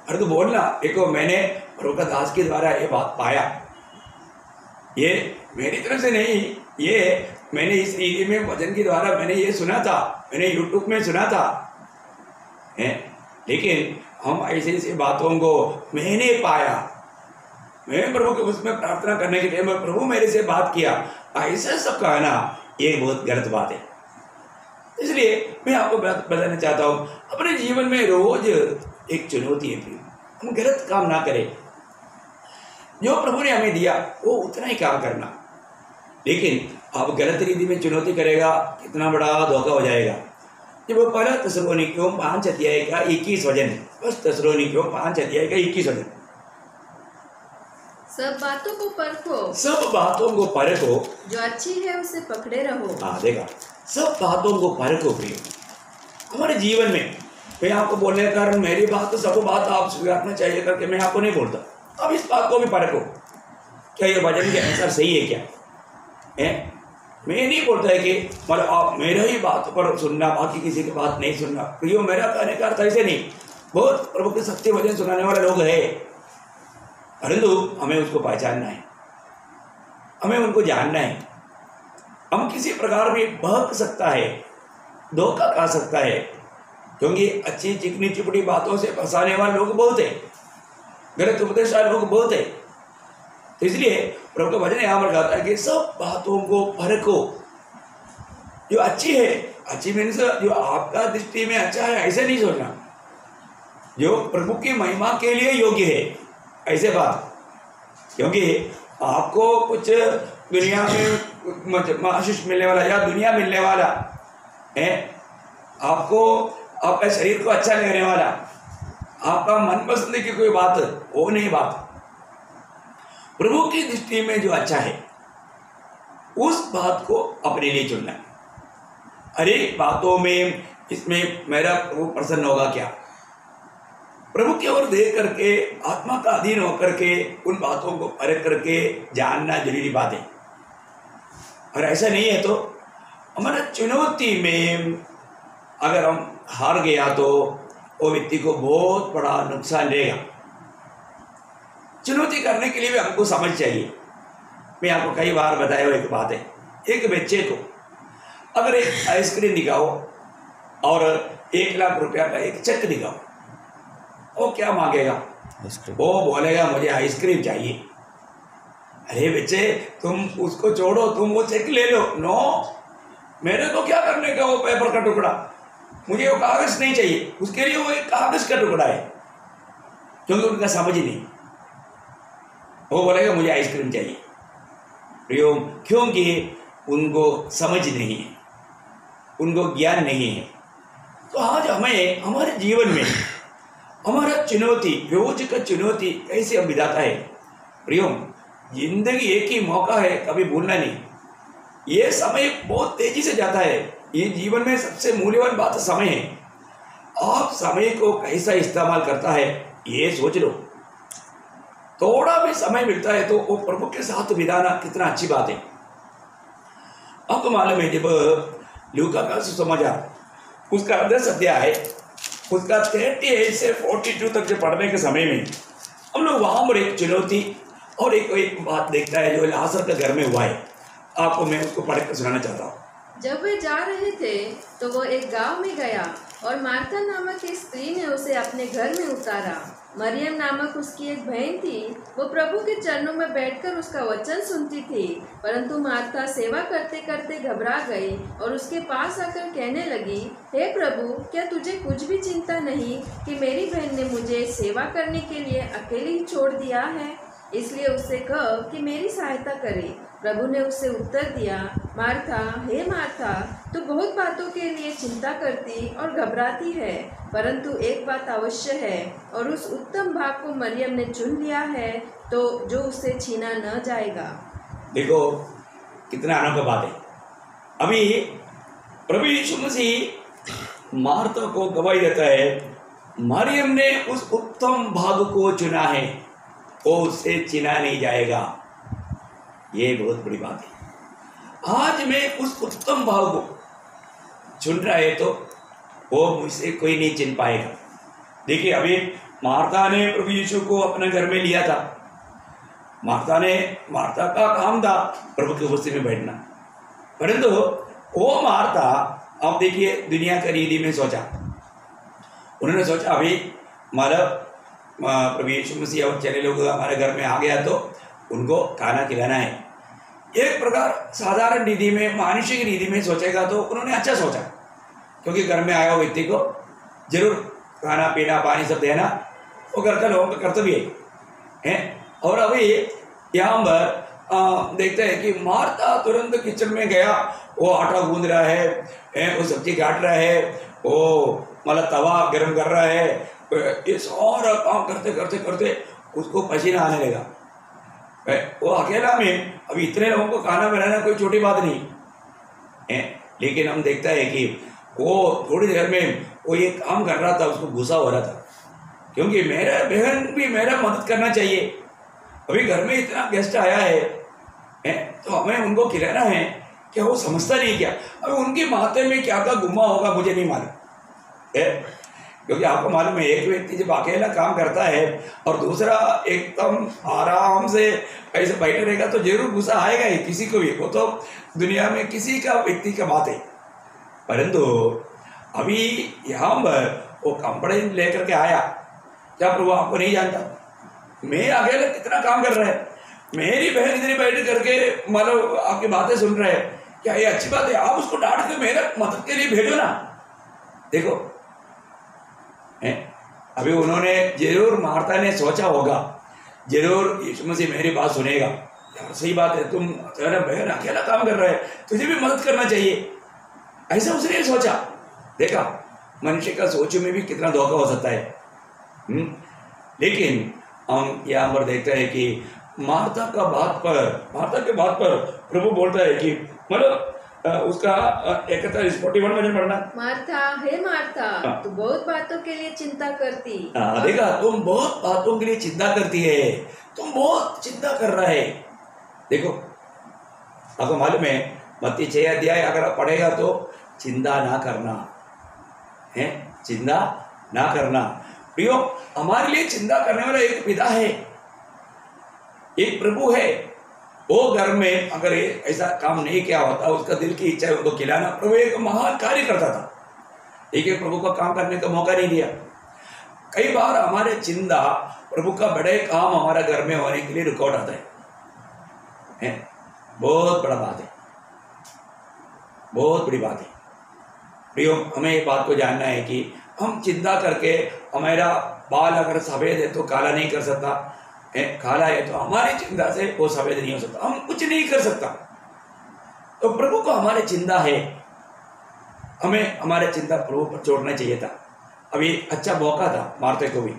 Speaker 1: अरे तो बोलना देखो मैंने प्रभु का दास के द्वारा ये बात पाया, ये मेरी तरफ से नहीं, ये मैंने इस रीति में वचन के द्वारा मैंने ये सुना था, मैंने यूट्यूब में सुना था, लेकिन हम ऐसी ऐसी बातों को मैंने पाया, मैं प्रभु के उसमें प्रार्थना करने के टाइम में प्रभु मेरे से बात किया, ऐसा सब कहना ये बहुत गलत बात है। इसलिए मैं आपको बताना चाहता हूँ, अपने जीवन में रोज एक चुनौती है, हम गलत काम ना करें। जो प्रभु ने हमें दिया वो उतना ही काम करना, लेकिन आप गलत रीति में चुनौती करेगा, कितना बड़ा धोखा हो जाएगा। जब पहला थिस्सलुनीकियों 5 अध्याय का 21 वचन, बस थिस्सलुनीकियों 5 अध्याय का 21 वचन,
Speaker 2: सब बातों को परखो,
Speaker 1: सब बातों को परखो,
Speaker 2: जो अच्छी है उसे पकड़े रहो।
Speaker 1: हाँ देखा, सब बातों को परखो प्रिय। हमारे जीवन में मैं आपको बोलने का कारण मेरी बात तो सब बात आप स्वीकारना चाहिए करके मैं आपको नहीं बोलता, अब इस बात को भी परखो, क्या ये वचन के अनुसार सही है क्या है। मैं नहीं बोलता है कि मतलब आप मेरे ही बात पर सुनना, बाकी किसी की बात नहीं सुनना प्रियो, मेरा कहने का अर्थ ऐसे नहीं। बहुत प्रभु के सत्य वचन सुनाने वाले लोग हैं, परंतु हमें उसको पहचानना है, हमें उनको जानना है। हम किसी प्रकार भी बहक सकता है, धोखा खा सकता है, क्योंकि अच्छी चिकनी चिपड़ी बातों से फंसाने वाले लोग बहुत है, गलत उपदेश वाले लोग बहुत है। तो इसलिए प्रभु का वचन यहाँ पर कहता है कि सब बातों को परखो, जो अच्छी है, अच्छी मीन्स जो आपका दृष्टि में अच्छा है ऐसे नहीं सोचना, जो प्रभु की महिमा के लिए योग्य है ऐसे बात। क्योंकि आपको कुछ दुनिया में आशीष मिलने वाला या दुनिया मिलने वाला है, आपको आपका शरीर को अच्छा लगने वाला, आपका मनपसंद की कोई बात वो नहीं बात। प्रभु की दृष्टि में जो अच्छा है उस बात को अपने लिए चुनना है। अरे बातों में इसमें मेरा प्रभु प्रसन्न होगा क्या, प्रभु की ओर देख करके आत्मा का अधीन होकर के उन बातों को परख करके जानना जरूरी बात है। और ऐसा नहीं है तो हमारा चुनौती में अगर हम हार गया तो वो व्यक्ति को बहुत बड़ा नुकसान रहेगा। चुनौती करने के लिए भी हमको समझ चाहिए। मैं आपको कई बार बताया हुआ एक बात है, एक बच्चे को अगर एक आइसक्रीम दिखाओ और 1 लाख रुपया का एक चेक दिखाओ, वो क्या मांगेगा? वो बोलेगा मुझे आइसक्रीम चाहिए। अरे बच्चे तुम उसको छोड़ो, तुम वो चेक ले लो। नो, मेरे को क्या करने का वो पेपर का टुकड़ा, मुझे वो कागज नहीं चाहिए। उसके लिए वो एक कागज का टुकड़ा है, क्योंकि उनका समझ ही नहीं। वो बोलेगा मुझे आइसक्रीम चाहिए, क्योंकि उनको समझ नहीं है, उनको ज्ञान नहीं है। तो आज हमें हमारे जीवन में हमारा चुनौती, रोज का चुनौती कैसे हम बिताता है? प्रियो, जिंदगी एक ही मौका है, कभी भूलना नहीं। ये समय बहुत तेजी से जाता है, ये जीवन में सबसे मूल्यवान बात समय है। आप समय को कैसा इस्तेमाल करता है ये सोच लो। थोड़ा भी समय मिलता है तो वो प्रभु के साथ बिताना कितना अच्छी बात है। आपको मालूम है, जब लूका का सुसमाचार उसका 10 अध्याय है, उसका 38 से 42 तक जो पढ़ने के समय में हम लोग वहाँ पर एक चुनौती और एक बात देखता है जो लाजर के घर में हुआ है। आपको मैं उसको पढ़ कर सुनाना चाहता हूँ।
Speaker 2: जब वे जा रहे थे तो वो एक गांव में गया और मार्था नामक एक स्त्री ने उसे अपने घर में उतारा। मरियम नामक उसकी एक बहन थी, वो प्रभु के चरणों में बैठकर उसका वचन सुनती थी। परंतु मार्था सेवा करते करते घबरा गई और उसके पास आकर कहने लगी, हे प्रभु, क्या तुझे कुछ भी चिंता नहीं कि मेरी बहन ने मुझे सेवा करने के लिए अकेली ही छोड़ दिया है? इसलिए उससे कह कि मेरी सहायता करे। प्रभु ने उससे उत्तर दिया, मार्था, हे मार्था, तू बहुत बातों के लिए चिंता करती और घबराती है, परंतु एक बात अवश्य है और उस उत्तम भाग को मरियम ने चुन लिया है, तो जो उससे छीना न जाएगा।
Speaker 1: देखो कितना अनोखा बात है। अभी प्रभु यीशु मसीह मार्था को गवाही देता है, मरियम ने उस उत्तम भाग को चुना है, वो उससे छीना नहीं जाएगा। ये बहुत बड़ी बात है। आज मैं उस उत्तम भाव को चुन रहा है तो वो मुझसे कोई नहीं चिन पाएगा। देखिए, अभी मार्था ने प्रभु यीशु को अपने घर में लिया था। मार्था का काम था प्रभु की उपस्थिति में बैठना, परंतु वो मार्था, अब देखिए, दुनिया का रीति में सोचा। उन्होंने सोचा अभी हमारा प्रभु यीशु मसीह और चले लोग हमारे घर में आ गया तो उनको खाना खिलाना है। एक प्रकार साधारण रीति में, मानुषिक रीति में सोचेगा तो उन्होंने अच्छा सोचा, क्योंकि घर में आया हुआ व्यक्ति को जरूर खाना पीना पानी सब देना वो घर का लोगों का कर्तव्य है। और अभी यहाँ पर देखते हैं कि मार्था तुरंत किचन में गया, वो आटा गूंद रहा है, वो सब्जी काट रहा है, वो मतलब तवा गर्म कर रहा है, ये सारा काम करते करते करते उसको पसीना आने लगा। वो अकेला में, अभी इतने लोगों को खाना बनाना कोई छोटी बात नहीं है, लेकिन हम देखता है कि वो थोड़ी देर में वो ये काम कर रहा था, उसको गुस्सा हो रहा था, क्योंकि मेरा बहन भी मेरा मदद करना चाहिए। अभी घर में इतना गेस्ट आया है तो हमें उनको खिलाना है। क्या वो समझता नहीं क्या? अभी उनके माथे में क्या क्या गुम्मा होगा मुझे नहीं मालूम है, क्योंकि आपको मालूम है एक व्यक्ति जब अकेला काम करता है और दूसरा एकदम आराम से ऐसे बैठे रहेगा तो जरूर गुस्सा आएगा ही किसी को भी। वो तो दुनिया में किसी का व्यक्ति का बात है। परंतु अभी यहाँ पर वो कंप्लेंट लेकर के आया, क्या प्रभु आपको नहीं जानता मैं अकेले कितना काम कर रहा है, मेरी बहन इधर बैठ करके मतलब आपकी बातें सुन रहे हैं, क्या ये अच्छी बात है? आप उसको डांट के मेरे मदद के लिए भेजो ना। देखो अभी उन्होंने जरूर मार्था ने सोचा होगा, जरूर यीशु मसीह मेरी बात सुनेगा, यार सही बात है, तुम तेरा बहन अकेला काम कर रहा है, तुझे भी मदद करना चाहिए, ऐसा उसने सोचा। देखा मनुष्य का सोच में भी कितना धोखा हो सकता है। लेकिन हम यहाँ पर देखते हैं कि मार्था के बात पर प्रभु बोलता है कि मतलब उसका 41-41 में पढ़ना,
Speaker 2: मार्था हे मार्था तू बहुत बातों के लिए चिंता करती।
Speaker 1: देखा तुम बहुत बातों के लिए चिंता करती है, तुम बहुत चिंता कर रहा है। देखो आपको मालूम है मत्ती 6 अध्याय अगर आप पढ़ेगा तो चिंता ना करना है, चिंता ना करना। प्रियो हमारे लिए चिंता करने वाला एक पिता है, एक प्रभु है। वो घर में अगर ऐसा काम नहीं किया होता, उसका दिल की इच्छा है उनको खिलाना, प्रभु एक महान कार्य करता था, लेकिन प्रभु का काम करने का मौका नहीं दिया। कई बार हमारे चिंता प्रभु का बड़े काम हमारा घर में होने के लिए रुकावट आता है। बहुत बड़ा बात है, बहुत बड़ी बात है। प्रियो हमें एक बात को जानना है कि हम चिंता करके हमारा बाल अगर सफेद है तो काला नहीं कर सकता, काला है तो हमारी चिंता से वो सफेद नहीं हो सकता, हम कुछ नहीं कर सकता। तो प्रभु को हमारे चिंता है, हमें हमारे चिंता प्रभु पर छोड़ना चाहिए था। अभी अच्छा मौका था मार्थे को भी,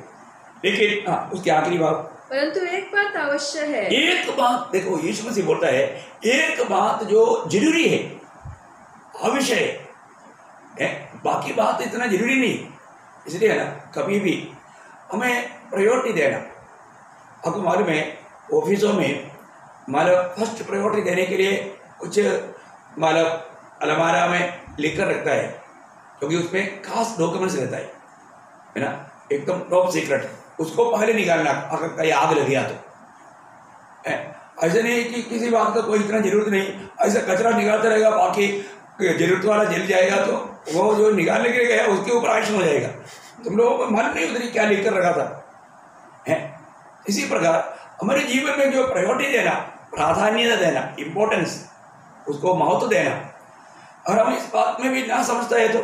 Speaker 1: लेकिन उसकी आखिरी बात,
Speaker 2: परंतु एक बात अवश्य है। एक
Speaker 1: बात देखो यीशु मसीह बोलता है, एक बात जो जरूरी है, आवश्यक है, बाकी बात इतना जरूरी नहीं। इसलिए ना कभी भी हमें प्रायोरिटी देना। आपको मालूम है ऑफिसों में मतलब फर्स्ट प्रायोरिटी देने के लिए कुछ मतलब अलमारा में लिख कर रखता है, क्योंकि उसमें खास डॉक्यूमेंट्स रहता है ना, एकदम टॉप सीक्रेट, उसको पहले निकालना अगर कहीं आग लग गया तो। ऐसे नहीं कि किसी बात का कोई इतना जरूरत नहीं, ऐसा कचरा निकालता रहेगा, बाकी जरूरत वाला जल जाएगा तो वो जो निकालने के लिए गया उसके ऊपर एक्शन हो जाएगा। तुम लोगों को मालूम नहीं उधर क्या लिख कर रखा था है। इसी प्रकार हमारे जीवन में जो प्रायोरिटी देना, प्राधान्यता देना, इंपॉर्टेंस, उसको महत्व देना, और हम इस बात में भी ना समझता है तो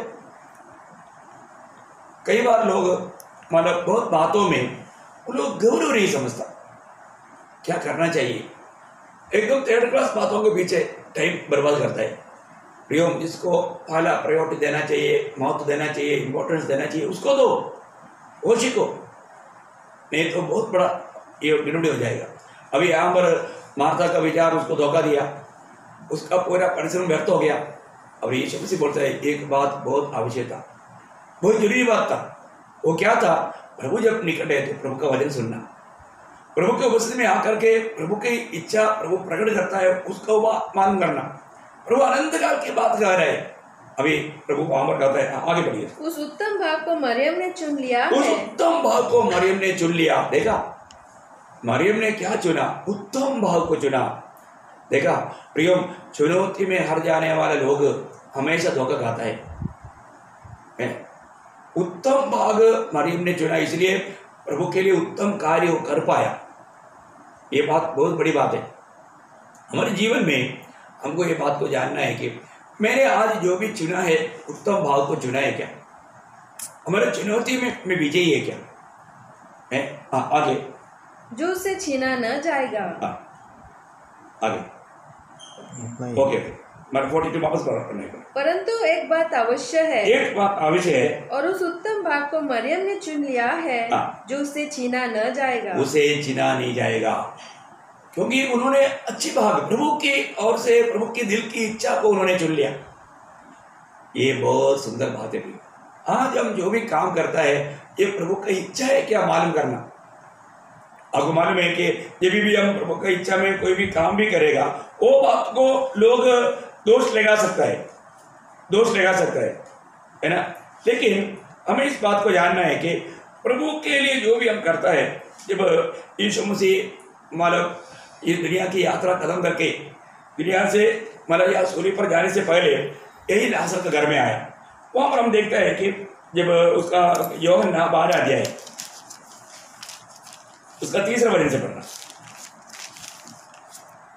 Speaker 1: कई बार लोग मतलब बहुत बातों में वो लोग गौरव नहीं समझता क्या करना चाहिए, एकदम थर्ड क्लास बातों के पीछे टाइम बर्बाद करता है। प्रियो जिसको पहला प्रायोरिटी देना चाहिए, महत्व देना चाहिए, इंपॉर्टेंस देना चाहिए, उसको दो, वो सीखो, नहीं तो बहुत बड़ा ये गड़बड़ी हो जाएगा। अभी यहाँ पर मार्था का विचार उसको धोखा दिया, उसका पूरा परिश्रम व्यर्थ हो गया। अब यीशु मसीह बोलता है एक बात बहुत आवश्यक था, बहुत जरूरी बात था। वो क्या था? प्रभु जब निकट है तो प्रभु का वचन सुनना, प्रभु के उपस्थिति में आकर के प्रभु की इच्छा प्रभु प्रकट करता है उसको मालूम करना। प्रभु अनंत काल की बात कह रहे हैं, अभी प्रभु वहां पर कहता है, आगे बढ़िए।
Speaker 2: उस उत्तम भाग को मरियम ने चुन लिया,
Speaker 1: उस उत्तम भाग को मरियम ने चुन लिया। देखा मरियम ने क्या चुना? उत्तम भाग को चुना। देखा प्रियो, चुनौती में हार जाने वाले लोग हमेशा धोखा खाता है। उत्तम भाग मरियम ने चुना, इसलिए प्रभु के लिए उत्तम कार्य वो कर पाया। ये बात बहुत बड़ी बात है। हमारे जीवन में हमको ये बात को जानना है कि मैंने आज जो भी चुना है उत्तम भाव को चुना है क्या? हमारे चुनौती में विजयी है क्या? है आगे
Speaker 2: जो उसे छीना न जाएगा।
Speaker 1: आगे ओके, मैं 42 वापस करने का।
Speaker 2: परंतु एक बात अवश्य है,
Speaker 1: एक बात अवश्य है,
Speaker 2: और उस उत्तम भाग को मरियम ने चुन लिया है जो उसे छीना न जाएगा।
Speaker 1: उसे छीना नहीं जाएगा, क्योंकि उन्होंने अच्छी भाग प्रभु की ओर से, प्रभु की दिल की इच्छा को उन्होंने चुन लिया। ये बहुत सुंदर बात है। आज हम जो भी काम करता है ये प्रभु की इच्छा है क्या मालूम करना। आपको मालूम है कि जब भी हम प्रभु की इच्छा में कोई भी काम भी करेगा वो बात को लोग दोष लगा सकता है, दोष लगा सकता है ना। लेकिन हमें इस बात को जानना है कि प्रभु के लिए जो भी हम करता है, जब यीशु मसीह मतलब इस दुनिया की यात्रा खत्म करके दुनिया से मतलब या सूर्य पर जाने से पहले यही लाजर के घर में आया, वहाँ पर हम देखते हैं कि जब उसका यूहन्ना 12 अध्याय उसका 3 वचन से पढ़ना।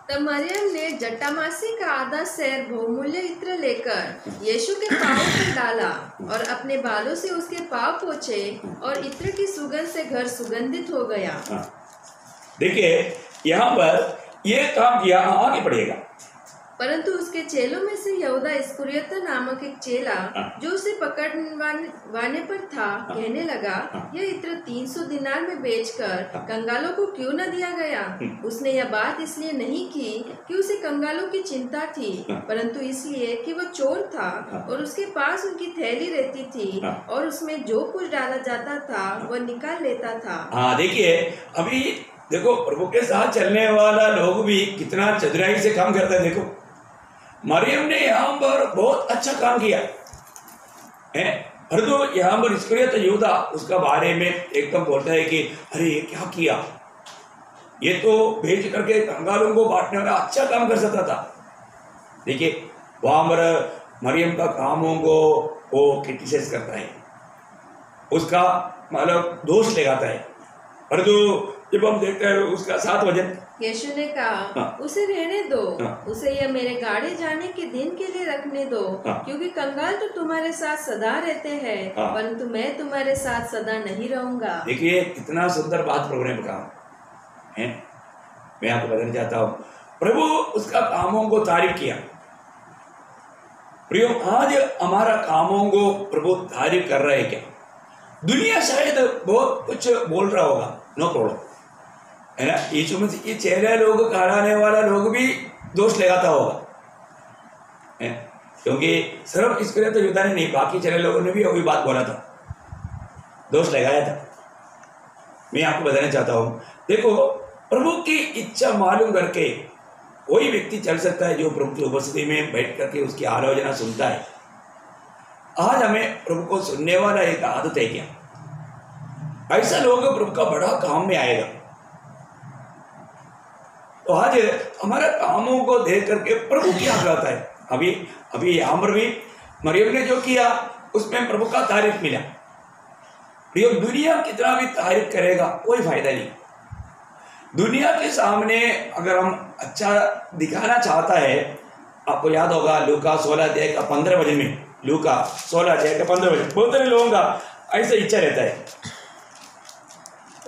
Speaker 2: तब मरियम ने जटामासी का आधा सेर बहुमूल्य इत्र लेकर यीशु के पाँव पर डाला और अपने बालों से उसके पाँव पोंछे और इत्र की सुगंध से घर सुगंधित हो गया।
Speaker 1: देखिए यहाँ पर ये काम किया, आगे पड़ेगा।
Speaker 2: परंतु उसके चेलों में से यहूदा इस्करियोत नामक एक चेला जो उसे पकड़वाने पर था, कहने लगा, यह इत्र 300 दिनार में बेचकर कंगालों को क्यों न दिया गया। उसने यह बात इसलिए नहीं की कि उसे कंगालों की चिंता थी, परंतु इसलिए कि वह चोर था और उसके पास उनकी थैली रहती थी और उसमें जो कुछ डाला जाता था वह निकाल लेता था।
Speaker 1: हाँ, देखिए अभी देखो प्रभु के साथ चलने वाला लोग भी कितना चतुराई से काम करता है। देखो मरियम ने यहाँ पर बहुत अच्छा काम किया है, और तो यहाँ पर इस्करियोत यहूदा उसका बारे में एकदम बोलता है कि अरे ये क्या किया, ये तो बेच करके कंगालों को बांटने वाला अच्छा काम कर सकता था। देखिए वहाँ पर मरियम का कामों को वो क्रिटिसाइज करता है, उसका मतलब दोष लगाता है, और तो जब हम देखते हैं उसका 7 वचन,
Speaker 2: यीशु ने कहा, उसे रहने दो, उसे यह मेरे गाड़े जाने के दिन के लिए रखने दो, क्योंकि कंगाल तो तुम्हारे साथ सदा रहते हैं, परंतु मैं तुम्हारे साथ सदा नहीं रहूंगा। देखिए कितना सुंदर बात प्रभु ने कहा है। मैं आपको बताना चाहता हूँ, प्रभु उसका कामों को तारीफ किया। प्रियो, आज हमारा कामों को प्रभु तारीफ कर रहे हैं क्या? दुनिया शायद बहुत कुछ बोल रहा होगा, नो प्रॉब्लम है ना। यीशु मसीह के चेहरे लोग कहलाने वाला लोग भी दोष लगाता होगा, क्योंकि सिर्फ इस्करियोत यहूदा ने नहीं, बाकी चेहरे लोगों ने भी वही बात बोला था, दोष लगाया था। मैं आपको बताना चाहता हूँ, देखो प्रभु की इच्छा मालूम करके कोई व्यक्ति चल सकता है जो प्रभु की उपस्थिति में बैठ करके उसकी आलोचना सुनता है। आज हमें प्रभु को सुनने वाला एक आदत है क्या? ऐसा लोग प्रभु का बड़ा काम में आएगा। तो आज हमारा कामों को देख करके प्रभु क्या कहता है। अभी यहाँ पर भी मरियम ने जो किया उसमें प्रभु का तारीफ मिला। दुनिया कितना भी तारीफ करेगा कोई फायदा नहीं। दुनिया के सामने अगर हम अच्छा दिखाना चाहता है, आपको याद होगा लूका 16 अध्याय का 15 वचन में, लूका 16 अध्याय का 15 वचन, बहुत सारे लोगों का ऐसा इच्छा रहता है।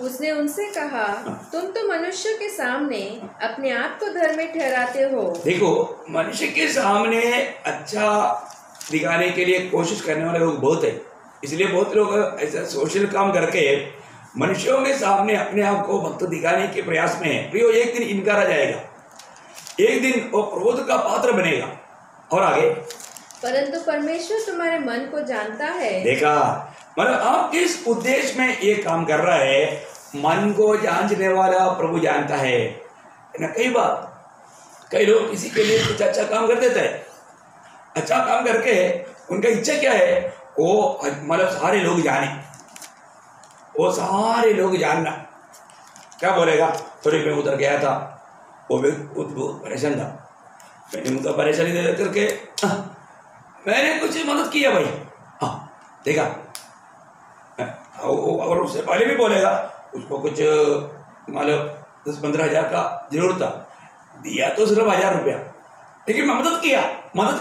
Speaker 2: उसने उनसे कहा, तुम तो मनुष्य के सामने अपने आप को धर्मी ठहराते हो। देखो
Speaker 1: मनुष्य के सामने अच्छा दिखाने के लिए कोशिश करने वाले लोग बहुत है, इसलिए बहुत लोग ऐसा सोशल काम करके मनुष्यों के सामने अपने आप को भक्त दिखाने के प्रयास में है। प्रियो, एक दिन इनकार आ जाएगा, एक दिन वो क्रोध का पात्र बनेगा। और आगे,
Speaker 2: परंतु परमेश्वर तुम्हारे मन को जानता है।
Speaker 1: देखा, मतलब आप किस उद्देश्य में ये काम कर रहा है, मन को जांचने वाला प्रभु जानता है ना। कई बार कई लोग किसी के लिए कुछ अच्छा काम कर देते हैं, अच्छा काम करके उनका इच्छा क्या है, वो मतलब सारे लोग जाने, वो सारे लोग जानना। क्या बोलेगा, थोड़ी मैं उधर गया था, वो परेशान था, मैंने उनका परेशानी दे करके मैंने कुछ मदद किया भाई, हाँ देखा। और उससे पहले भी बोलेगा उसको कुछ मतलब 10-15 हज़ार का जरूरत था, दिया तो सिर्फ 1000 रुपया, लेकिन मैं मदद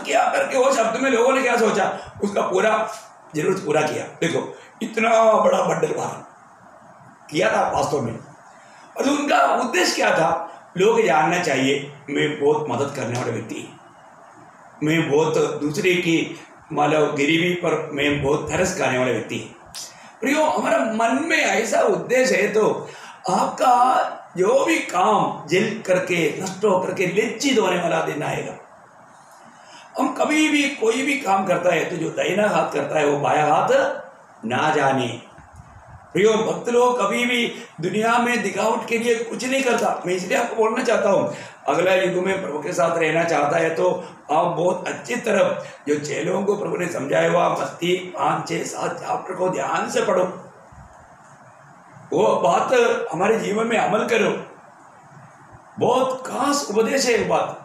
Speaker 1: किया करके वो शब्द में लोगों ने क्या सोचा, उसका पूरा जरूरत पूरा किया। देखो इतना बड़ा बंडल बाहर किया था वास्तव में, और उनका उद्देश्य क्या था, लोग जानना चाहिए मैं बहुत मदद करने वाला व्यक्ति, मैं बहुत दूसरे की मतलब गरीबी पर मैं बहुत तरस खाने वाला व्यक्ति। प्रियो, हमारा मन में ऐसा उद्देश्य है तो आपका जो भी काम जल करके नष्ट होकर के लज्जित होने वाला दिन आएगा। हम कभी भी कोई भी काम करता है तो जो दाहिना हाथ करता है वो बायां हाथ ना जाने, प्रियो भक्त लोग कभी भी दुनिया में दिखावट के लिए कुछ नहीं करता। मैं इसलिए आपको बोलना चाहता हूँ, अगला युग में प्रभु के साथ रहना चाहता है तो आप बहुत अच्छी तरह जो चेलों को प्रभु ने समझाया हुआ मत्ती 5, 6, 7 चैप्टर को ध्यान से पढ़ो, वो बात हमारे जीवन में अमल करो। बहुत खास उपदेश है वो बात।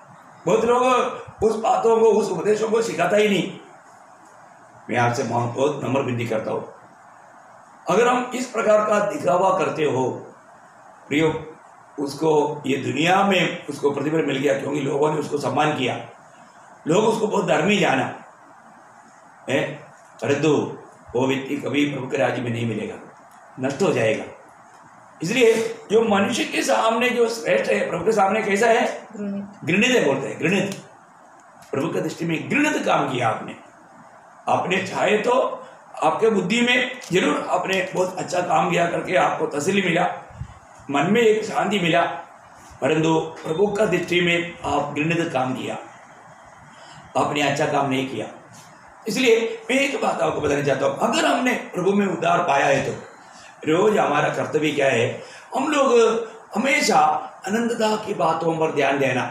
Speaker 1: बहुत लोग उस बातों को, उस उपदेशों को सिखाता ही नहीं। मैं आपसे बहुत नम्र विनती करता हूँ, अगर हम इस प्रकार का दिखावा करते हो प्रियो, उसको ये दुनिया में उसको प्रतिफल मिल गया क्योंकि लोगों ने उसको सम्मान किया, लोग उसको बहुत धर्मी जाना है, परंतु वो व्यक्ति कभी प्रभु के राज्य में नहीं मिलेगा, नष्ट हो जाएगा। इसलिए जो मनुष्य के सामने जो श्रेष्ठ है, प्रभु के सामने कैसा है? घृणित है, बोलते हैं घृणित। प्रभु की दृष्टि में घृणित काम किया आपने चाहे तो आपके बुद्धि में जरूर आपने बहुत अच्छा काम किया करके आपको तसल्ली मिला, मन में एक शांति मिला, परंतु प्रभु का दृष्टि में आप घृणित काम किया, आपने अच्छा काम नहीं किया। इसलिए मैं एक बात आपको बताना चाहता हूँ, अगर हमने प्रभु में उद्धार पाया है तो रोज हमारा कर्तव्य क्या है? हम लोग हमेशा अनंतता की बातों पर ध्यान देना।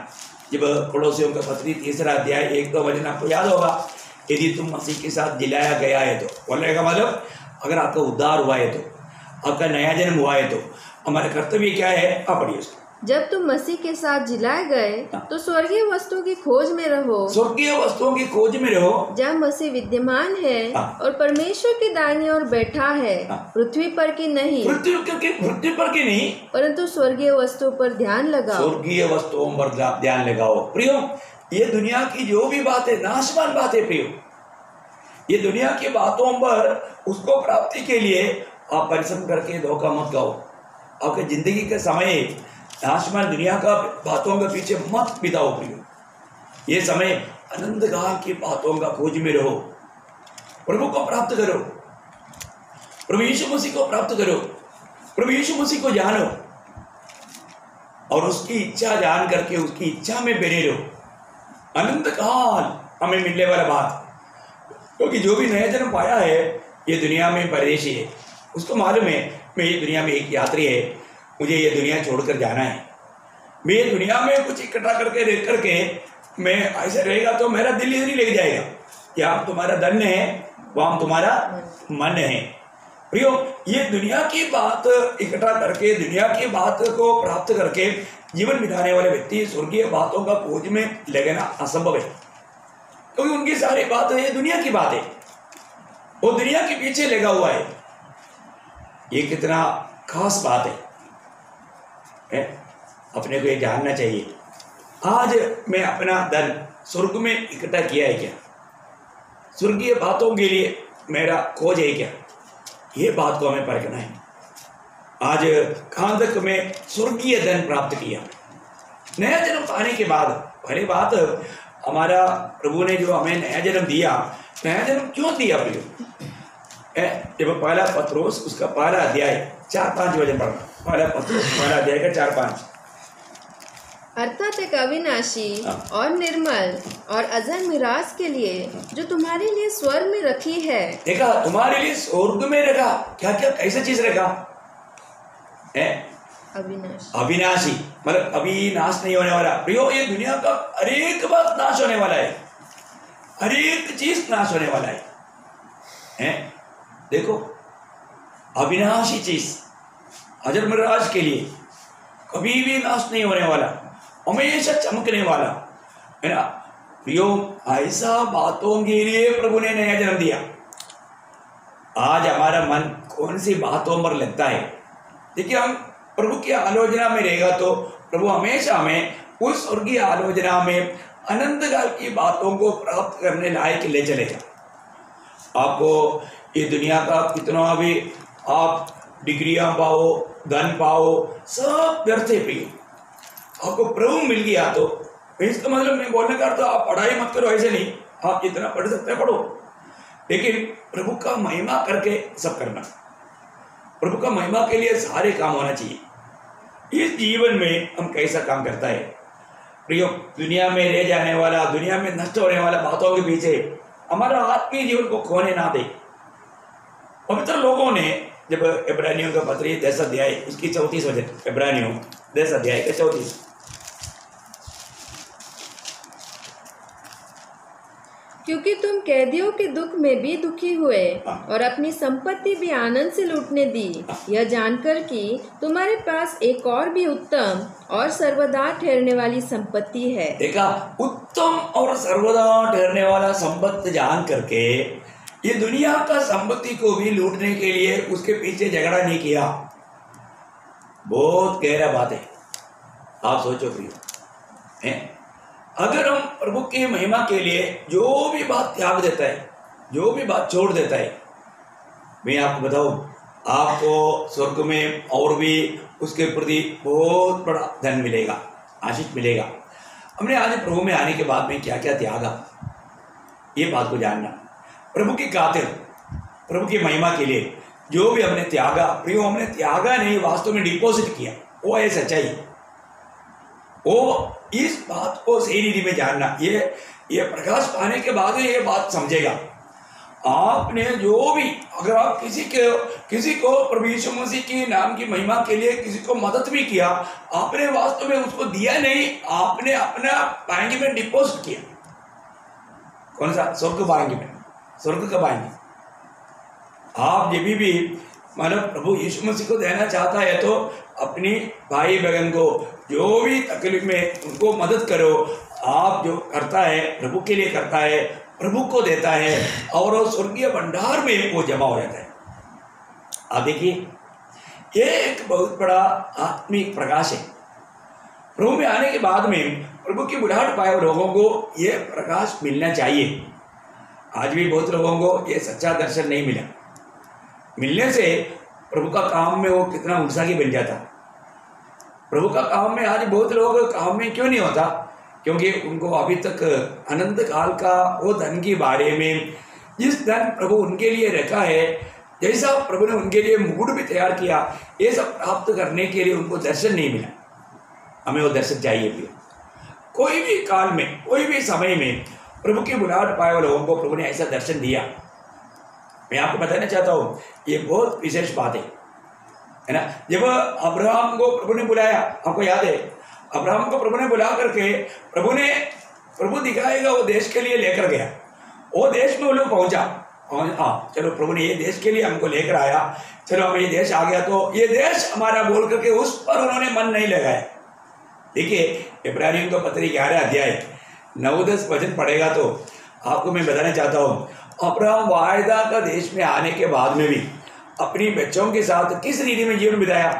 Speaker 1: जब पड़ोसियों का पत्री 3 अध्याय 1-2 वचन आपको याद होगा, यदि तुम मसीह के साथ जिलाया गया है तो, बोलने का मतलब अगर आपका उद्धार हुआ है तो, आपका नया जन्म हुआ है तो हमारा कर्तव्य क्या है? आप पढ़िए उसको।
Speaker 2: जब तुम मसीह के साथ जिलाए गए तो स्वर्गीय वस्तुओं की खोज में रहो,
Speaker 1: स्वर्गीय वस्तुओं की खोज में रहो
Speaker 2: जहाँ मसीह विद्यमान है और परमेश्वर की दाहिनी ओर बैठा है, पृथ्वी पर की नहीं,
Speaker 1: पृथ्वी पर की नहीं,
Speaker 2: परंतु स्वर्गीय वस्तुओं पर ध्यान लगाओ।
Speaker 1: स्वर्गीय वस्तुओं पर ध्यान लगाओ। प्रियो, ये दुनिया की जो भी बात है नाशवान बात है प्रियो, ये दुनिया की बातों पर उसको प्राप्ति के लिए आप परिश्रम करके धोखा मत खाओ। आपके जिंदगी के समय नाशवान दुनिया का बातों के पीछे मत बिताओ प्रियो। ये समय अनंत काल की बातों का खोज में रहो, प्रभु को प्राप्त करो, प्रभु यीशु मसीह को प्राप्त करो, प्रभु यीशु मसीह को जानो और उसकी इच्छा जान करके उसकी इच्छा में बने रहो। अनंत काल हमें मिलने वाला बात, क्योंकि जो भी नया जन्म पाया है ये दुनिया में परदेशी है, उसको मालूम है मैं ये दुनिया में एक यात्री है, मुझे ये दुनिया छोड़कर जाना है। मैं ये दुनिया में कुछ इकट्ठा करके रह करके मैं ऐसे रहेगा तो मेरा दिल इधर ही ले जाएगा। यहाँ तुम्हारा धन है, वहाँ तुम्हारा मन है। प्रियो, ये दुनिया की बात इकट्ठा करके, दुनिया की बात को प्राप्त करके जीवन बिताने वाले व्यक्ति स्वर्गीय बातों का खोज में लगना असंभव है, क्योंकि उनकी सारी बातें ये दुनिया की बात है, वो दुनिया के पीछे लगा हुआ है। ये कितना खास बात है, अपने को ये जानना चाहिए। आज मैं अपना धन स्वर्ग में इकट्ठा किया है क्या? स्वर्गीय बातों के लिए मेरा खोज है क्या? ये बात को हमें परखना है। आज कहाँ तक मैं स्वर्गीय धन प्राप्त किया? नया जन्म पाने के बाद पहली बात, हमारा प्रभु ने जो हमें नया जन्म दिया, नया जन्म क्यों दिया प्रियो? जब पहला पत्रोस उसका 1 अध्याय 4-5 वचन पढ़ना, पहला पत्रोस 1 अध्याय का 4-5।
Speaker 2: अर्थात एक अविनाशी और निर्मल और अजर मिरास के लिए जो तुम्हारे लिए स्वर्ग में रखी है।
Speaker 1: देखा, तुम्हारे लिए स्वर्ग में रखा। क्या क्या कैसे चीज रखा है? अविनाशी मतलब अभी नाश नहीं होने वाला। प्रियो, ये दुनिया का हर एक बात नाश होने वाला है, हर एक चीज नाश होने वाला है? देखो, अविनाशी चीज अजर मिराज के लिए कभी भी नाश नहीं होने वाला, हमेशा चमकने वाला है ना। प्रियो, ऐसा बातों के लिए प्रभु ने नया जन्म दिया। आज हमारा मन कौन सी बातों पर लगता है? देखिए, हम प्रभु की आलोचना में रहेगा तो प्रभु हमेशा हमें उस स्वर्गीय आलोचना में अनंत काल की बातों को प्राप्त करने लायक ले चलेगा। आपको ये दुनिया का कितना भी आप डिग्रियां पाओ, धन पाओ, सब व्यर्थ है प्रिय। आपको प्रभु मिल गया तो इसका मतलब मैं बोलने का अर्थ आप पढ़ाई मत करो, ऐसे नहीं। आप जितना पढ़ सकते हैं पढ़ो, लेकिन प्रभु का महिमा करके सब करना। प्रभु का महिमा के लिए सारे काम होना चाहिए। इस जीवन में हम कैसा काम करता है प्रियो? दुनिया में रह जाने वाला, दुनिया में नष्ट होने वाला बातों के पीछे हमारा आत्मीय जीवन को खोने ना दे। पवित्र लोगों ने जब इब्रानियों का पत्री 10 अध्याय उसकी 34 वचन, इब्रानियों 10 अध्याय के 34।
Speaker 2: क्योंकि तुम कैदियों के दुख में भी दुखी हुए और अपनी संपत्ति भी आनंद से लूटने दी, यह जानकर कि तुम्हारे पास एक और भी उत्तम और सर्वदा ठहरने वाली संपत्ति है।
Speaker 1: देखा, उत्तम और सर्वदा ठहरने वाला संपत्ति जान करके ये दुनिया का संपत्ति को भी लूटने के लिए उसके पीछे झगड़ा नहीं किया। बहुत गहरा बात है, आप सोचो प्रिय। अगर हम प्रभु की महिमा के लिए जो भी बात त्याग देता है, जो भी बात छोड़ देता है, मैं आपको बताऊं, आपको स्वर्ग में और भी उसके प्रति बहुत बड़ा धन मिलेगा, आशीष मिलेगा। हमने आज प्रभु में आने के बाद में क्या क्या त्यागा, ये बात को जानना। प्रभु की खातिर, प्रभु की महिमा के लिए जो भी हमने त्यागा, प्रियो हमने त्यागा नहीं, वास्तव में डिपॉजिट किया, वो है सच्चाई। वो इस बात को सही रीति में जानना, ये प्रकाश पाने के बाद ये बात समझेगा। आपने जो भी, अगर आप किसी को प्रभु यीशु मसीह के नाम की महिमा के लिए किसी को मदद भी किया, आपने वास्तव में उसको दिया नहीं, आपने अपना बैंक में डिपॉजिट किया। कौन सा? स्वर्ग बैंक में। स्वर्ग का बैंक। आप जब भी मतलब प्रभु यीशु मसीह को देना चाहता है तो अपनी भाई बहन को जो भी तकलीफ में उनको मदद करो। आप जो करता है प्रभु के लिए करता है, प्रभु को देता है और वो स्वर्गीय भंडार में वो जमा हो जाता है। आप देखिए, ये एक बहुत बड़ा आत्मिक प्रकाश है। प्रभु में आने के बाद में प्रभु की बुलाहट पाए लोगों को ये प्रकाश मिलना चाहिए। आज भी बहुत लोगों को ये सच्चा दर्शन नहीं मिला। मिलने से प्रभु का काम में वो कितना उत्साही बन जाता। प्रभु का काम में आज बहुत लोग काम में क्यों नहीं होता? क्योंकि उनको अभी तक अनंत काल का वो धन के बारे में, जिस धन प्रभु उनके लिए रखा है, जैसा प्रभु ने उनके लिए मुकुट भी तैयार किया, ये सब प्राप्त करने के लिए उनको दर्शन नहीं मिला। हमें वो दर्शन चाहिए भी। कोई भी काल में, कोई भी समय में प्रभु की बुलाहट पाए वाले लोगों को प्रभु ने ऐसा दर्शन दिया। मैं आपको बताना चाहता हूँ, ये बहुत विशेष बात है ना। जब अब्राहम को प्रभु ने बुलाया, आपको याद है, अब्राहम को प्रभु ने बुला करके प्रभु दिखाएगा वो देश के लिए लेकर गया। वो देश में वो लोग पहुंचा। हाँ, चलो प्रभु ने ये देश के लिए हमको लेकर आया, चलो हमें ये देश आ गया तो ये देश हमारा बोल करके उस पर उन्होंने मन नहीं लगाया। देखिए, इब्रानियों का पत्री 11 अध्याय 9-10 वचन पढ़ेगा तो आपको मैं बताना चाहता हूँ, अब्राहम वायदा का देश में आने के बाद में भी अपनी बच्चों के साथ किस रीति में जीवन बिताया।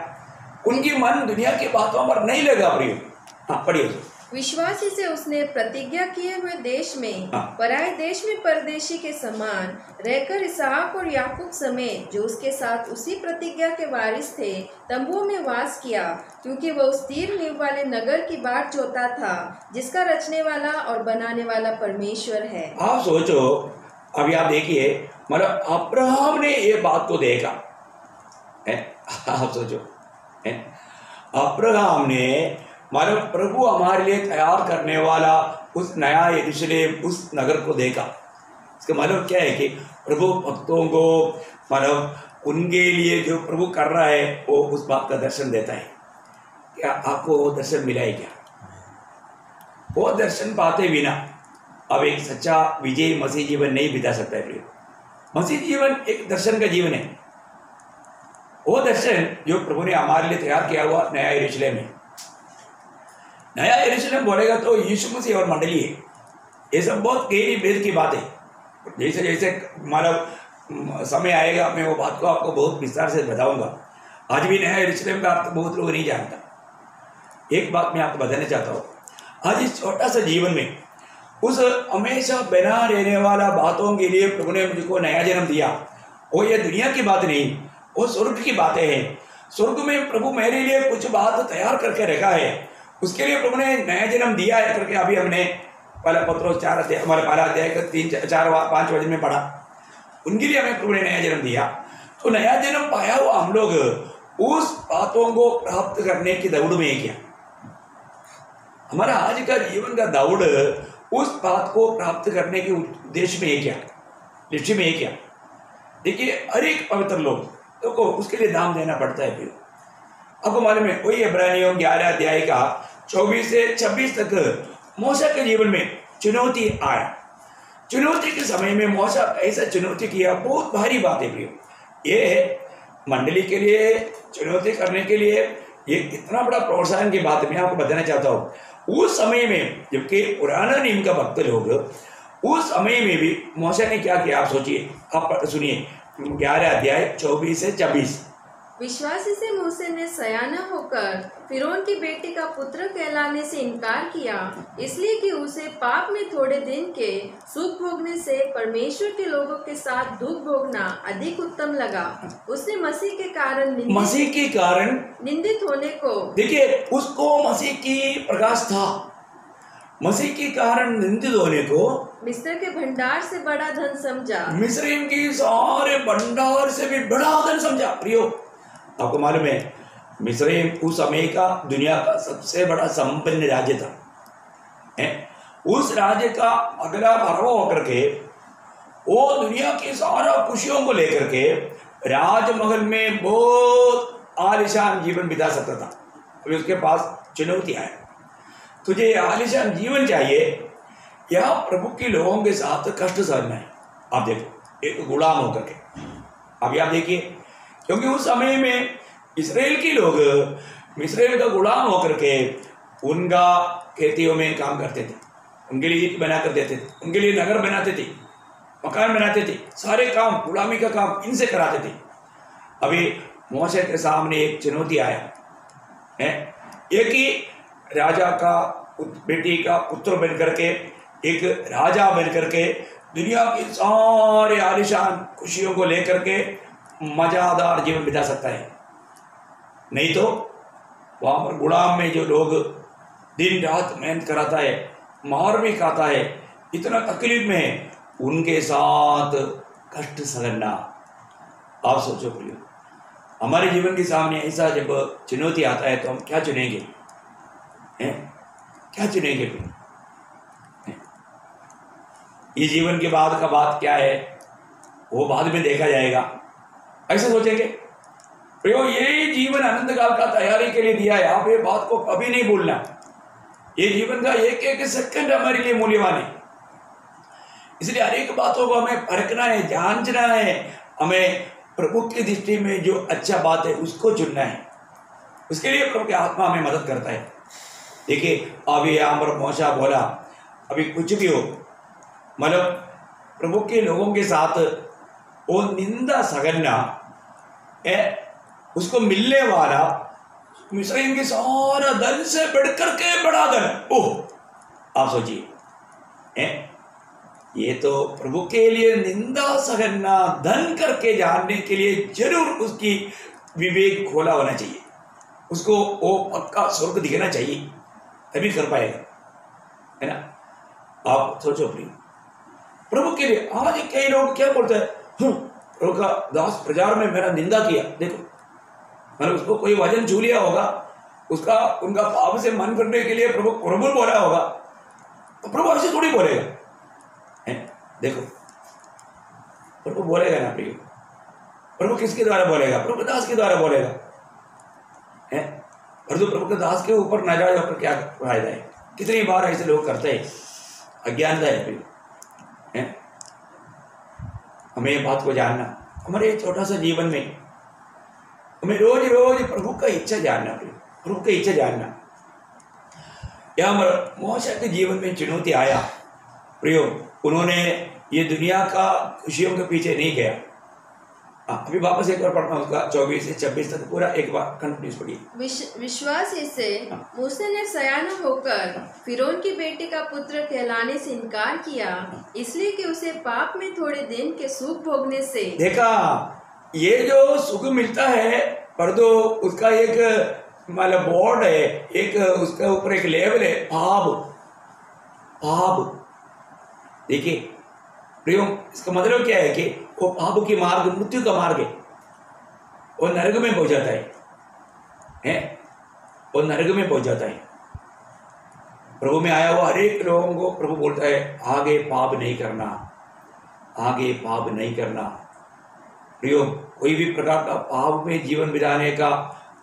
Speaker 1: उनकी मन दुनिया की बातों पर नहीं लगा। प्रिय, हाँ पढ़िए।
Speaker 2: विश्वासी से उसने प्रतिज्ञा किए हुए देश में, पराए देश में परदेशी के समान रहकर इसहाक और याकूब समेत जो उसके साथ उसी प्रतिज्ञा के वारिस थे तंबुओं में वास किया, क्योंकि वह उस तीर नींव वाले नगर की बाट जोता था जिसका रचने वाला और बनाने वाला परमेश्वर है।
Speaker 1: आप सोचो, अभी आप देखिए, मतलब अब्राहम ने ये बात को देखा है। आप सोचो, अब्राहम ने मतलब प्रभु हमारे लिए तैयार करने वाला उस नया यरूशलेम, उस नगर को देखा। इसका मतलब क्या है कि प्रभु भक्तों को मतलब उनके लिए जो प्रभु कर रहा है वो उस बात का दर्शन देता है। क्या आपको वो दर्शन मिला है? क्या वो दर्शन पाते बिना अब एक सच्चा विजयी मसीह जीवन नहीं बिता सकता है। मसीह जीवन एक दर्शन का जीवन है। वो दर्शन जो प्रभु ने हमारे लिए तैयार किया हुआ नया यरूशलेम है। नया यरूशलेम बोलेगा तो यीशु मसीह और मंडली है। ये सब बहुत गहरी भेद की बात है। जैसे जैसे मतलब समय आएगा मैं वो बात को आपको बहुत विस्तार से बताऊंगा। आज भी नया यरूशलेम का अर्थ बहुत लोग नहीं जानता। एक बात मैं आपको बताना चाहता हूँ, आज इस छोटा सा जीवन में उस हमेशा बना रहने वाला बातों के लिए प्रभु ने मुझको नया जन्म दिया। वो ये दुनिया की बात नहीं, वो स्वर्ग की बातें हैं। स्वर्ग में प्रभु मेरे लिए कुछ बात तैयार करके रखा है, उसके लिए प्रभु ने नया जन्म दिया है करके अभी हमने पहला पत्रोस 4 अध्याय, हमारे पहला अध्याय 3-4-5 वचन में पढ़ा। उनके लिए हमें प्रभु ने नया जन्म दिया। तो नया जन्म पाया हुआ हम लोग उस बातों को प्राप्त करने की दौड़ में क्या, हमारा आज का जीवन का दौड़ उस बात को प्राप्त करने के उद्देश्य में क्या, लक्ष्य में क्या। देखिए, हर एक पवित्र लोग को उसके लिए दाम देना पड़ता है। फिर आपको मालूम है वही इब्रानियों 11 अध्याय का 24 से 26 तक मूसा के जीवन में चुनौती आया। चुनौती के समय में मूसा ऐसा चुनौती किया, बहुत भारी बात है प्रियो। ये मंडली के लिए चुनौती करने के लिए ये इतना बड़ा प्रोत्साहन की बात मैं आपको बताना चाहता हूँ। उस समय में जबकि पुराना नियम का भक्त लोग उस समय में भी मूसा ने क्या किया, आप सोचिए, आप सुनिए 11 अध्याय 24 से 26।
Speaker 2: विश्वासी से मूसा ने सयाना होकर फिरौन की बेटी का पुत्र कहलाने से इनकार किया, इसलिए कि उसे पाप में थोड़े दिन के सुख भोगने से परमेश्वर के लोगों के साथ दुख भोगना अधिक उत्तम लगा। उसने मसीह के कारण निंदित होने को, देखिए
Speaker 1: उसको मसीह की प्रकाश था, मसीह के कारण निंदित होने को
Speaker 2: मिस्र के भंडार से बड़ा धन समझा,
Speaker 1: मिस्र की सारे भंडार से भी बड़ा धन समझा। प्रियो आपको मालूम है मिस्र उस समय का दुनिया का सबसे बड़ा संपन्न राज्य था। उस राज्य का अगला भरवा होकर के वो दुनिया की सारा खुशियों को लेकर के राजमहल में बहुत आलिशान जीवन बिता सकता था। अभी उसके पास चुनौती आए, तुझे आलिशान जीवन चाहिए या प्रभु के लोगों के साथ कष्ट सहना है। आप देखो एक गुलाम होकर के, अभी आप देखिए, क्योंकि उस समय में इस्राएल के लोग मिस्र का गुलाम होकर के उनका खेतियों में काम करते थे, उनके लिए ईंट बना कर देते थे, उनके लिए नगर बनाते थे, मकान बनाते थे, सारे काम गुलामी का काम इनसे कराते थे। अभी मूसा के सामने एक चुनौती आया है, एक ही राजा का बेटी का पुत्र बन करके एक राजा बन करके दुनिया की सारे आलिशान खुशियों को लेकर के मजादार जीवन बिता सकता है, नहीं तो वहां पर गुलाम में जो लोग दिन रात मेहनत कराता है, मार भी खाता है, इतना तकलीफ में है, उनके साथ कष्ट सहना। आप सोचो प्रियो, हमारे जीवन के सामने ऐसा जब चुनौती आता है तो हम क्या चुनेंगे? क्या चुनेंगे फिर? ये जीवन के बाद का बात क्या है वो बाद में देखा जाएगा, ऐसा सोचेंगे? प्रियो ये जीवन अनंत काल का तैयारी के लिए दिया है, आप ये बात को कभी नहीं भूलना। ये जीवन का एक एक सेकंड हमारे लिए मूल्यवान है, इसलिए हर एक बातों को हमें परखना है, जांचना है, हमें प्रभु की दृष्टि में जो अच्छा बात है उसको चुनना है। उसके लिए प्रभु की आत्मा हमें मदद करता है। देखिए अभी यहाँ पर मूसा बोला, अभी कुछ भी हो, मतलब प्रभु के लोगों के साथ वो निंदा सहना है, उसको मिलने वाला मिस्र के सारा धन से बढ़कर के बड़ा धन। ओह आप सोचिए, ये तो प्रभु के लिए निंदा सहना धन करके जानने के लिए जरूर उसकी विवेक खोला होना चाहिए, उसको वो पक्का स्वर्ग दिखना चाहिए, तभी कर पाएगा, है ना? आप सोचो प्रिय, प्रभु के लिए आज कई लोग क्या बोलते हैं, प्रभु का दास प्रचार में मेरा निंदा किया, देखो मतलब उसको कोई वजन छू लिया होगा, उसका उनका पाप से मन करने के लिए प्रभु बोला होगा, तो प्रभु ऐसे थोड़ी बोलेगा, है? देखो प्रभु बोलेगा ना प्रिय, प्रभु किसके द्वारा बोलेगा? प्रभु के दास के द्वारा बोलेगा, है? और जो प्रभु के दास के ऊपर नाराज होकर क्या फायदा है? कितनी बार ऐसे लोग करते हैं, अज्ञानता है प्रिय, है? हमें ये बात को जानना, हमारे छोटा सा जीवन में हमें रोज रोज प्रभु का इच्छा जानना, प्रभु का इच्छा जानना। यहाँ मूसा के जीवन में चुनौती आया प्रियो, उन्होंने ये दुनिया का खुशियों के पीछे नहीं गया। अभी वापस एक बार पढ़ना उसका 24 से 26 तक पूरा एक बार कंटिन्यूस पढ़िए।
Speaker 2: विश्वासी से मूसा ने सयाना होकर फिरौन की बेटी का पुत्र कहलाने से इनकार किया, इसलिए कि उसे पाप में थोड़े दिन के सुख भोगने से।
Speaker 1: देखा, ये जो सुख मिलता है पर तो उसका एक मतलब बोर्ड है, एक उसके ऊपर एक लेवल है, पाप। देखिए प्रियो, इसका मतलब क्या है कि वो पाप की मार्ग, मृत्यु का मार्ग है, वो नरक में पहुंच जाता है, वो नरक में पहुंच जाता है। प्रभु में आया हुआ हर एक लोगों को प्रभु बोलता है आगे पाप नहीं करना, आगे पाप नहीं करना। प्रियो कोई भी प्रकार का पाप में जीवन बिताने का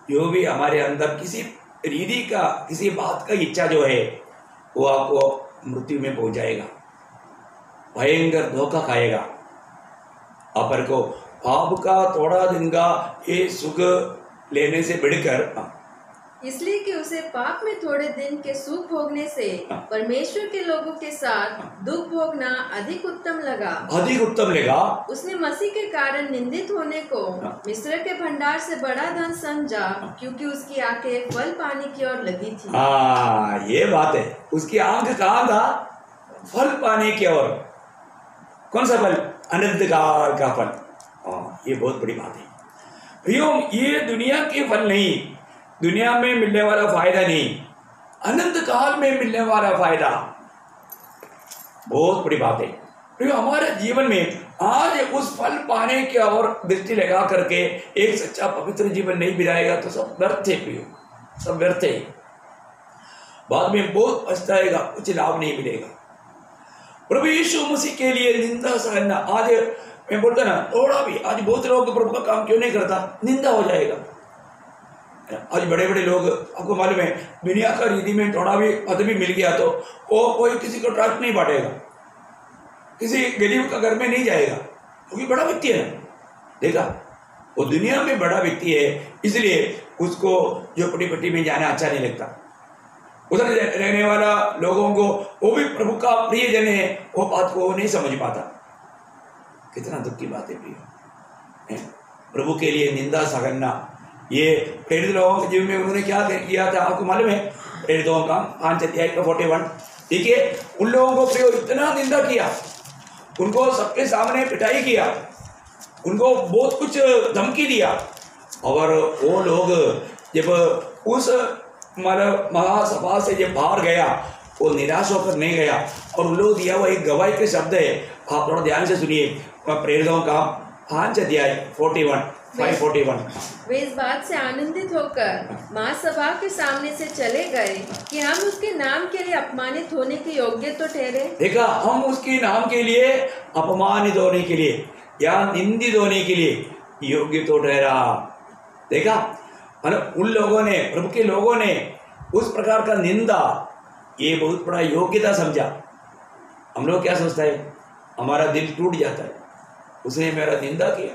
Speaker 1: जो भी हमारे अंदर किसी रीति का किसी बात का इच्छा जो है वो आपको मृत्यु में पहुंचाएगा, भयंकर धोखा खाएगा। अपन को पाप का थोड़ा दिन का ये सुख लेने से बढ़कर,
Speaker 2: इसलिए कि उसे पाप में थोड़े दिन के सुख भोगने से परमेश्वर के लोगों के साथ दुख भोगना अधिक उत्तम लगा। उसने मसीह के कारण निंदित होने को मिस्र के भंडार से बड़ा धन समझा, क्योंकि उसकी आंखें फल पाने की ओर लगी थी।
Speaker 1: हाँ, ये बात है। उसकी आंख कहाँ था? फल पाने की ओर। कौन सा फल? अनंत काल का फल। ये बहुत बड़ी बात है प्रियो। ये दुनिया के फल नहीं, दुनिया में मिलने वाला फायदा नहीं, अनंत काल में मिलने वाला फायदा। बहुत बड़ी बात है प्रियो। हमारे जीवन में आज उस फल पाने की ओर दृष्टि लगा करके एक सच्चा पवित्र जीवन नहीं बिताएगा तो सब व्यर्थ है प्रियो, सब व्यर्थ है। बाद में बहुत पछताएगा, कुछ लाभ नहीं मिलेगा। प्रभु यीशु मसीह के लिए निंदा सहना, आज मैं बोलता ना थोड़ा भी, आज बहुत लोग प्रभु का काम क्यों नहीं करता? निंदा हो जाएगा। आज बड़े बड़े लोग, आपको मालूम है, दुनिया का रीति में थोड़ा भी पद भी मिल गया तो वो कोई किसी को ट्रस्ट नहीं बांटेगा, किसी गरीब का घर में नहीं जाएगा, क्योंकि बड़ा व्यक्ति है ना। देखा, वो दुनिया में बड़ा व्यक्ति है, इसलिए उसको झोपड़ी पट्टी में जाना अच्छा नहीं लगता। उधर रहने वाला लोगों को, वो भी प्रभु का प्रिय जन है, वो बात को नहीं समझ पाता। कितना दुख की बात है प्रिय। प्रभु के लिए निंदा सहना, ये प्रेरित लोगों के जीवन में उन्होंने क्या किया था आपको मालूम है? प्रेरितों का 5 अध्याय का 41, ठीक है। उन लोगों को प्रिय इतना निंदा किया, उनको सबके सामने पिटाई किया, उनको बहुत कुछ धमकी दिया, और वो लोग जब उस महासभा से जब बाहर गया, वो निराश होकर नहीं गया। और उन लोग दिया हुआ एक गवाही के शब्द है, आप थोड़ा ध्यान से सुनिए। प्रेरितों का 5 अध्याय 5:41।
Speaker 2: वे इस बात से आनंदित होकर महासभा के सामने से चले गए कि हम उसके नाम के लिए अपमानित होने के योग्य तो ठहरे।
Speaker 1: देखा, हम उसके नाम के लिए अपमानित होने के लिए या निंदित होने के लिए योग्य तो ठहरा। देखा, उन लोगों ने, प्रभु के लोगों ने उस प्रकार का निंदा, ये बहुत बड़ा योग्यता समझा। हम लोग क्या सोचता है? हमारा दिल टूट जाता है, उसने मेरा निंदा किया।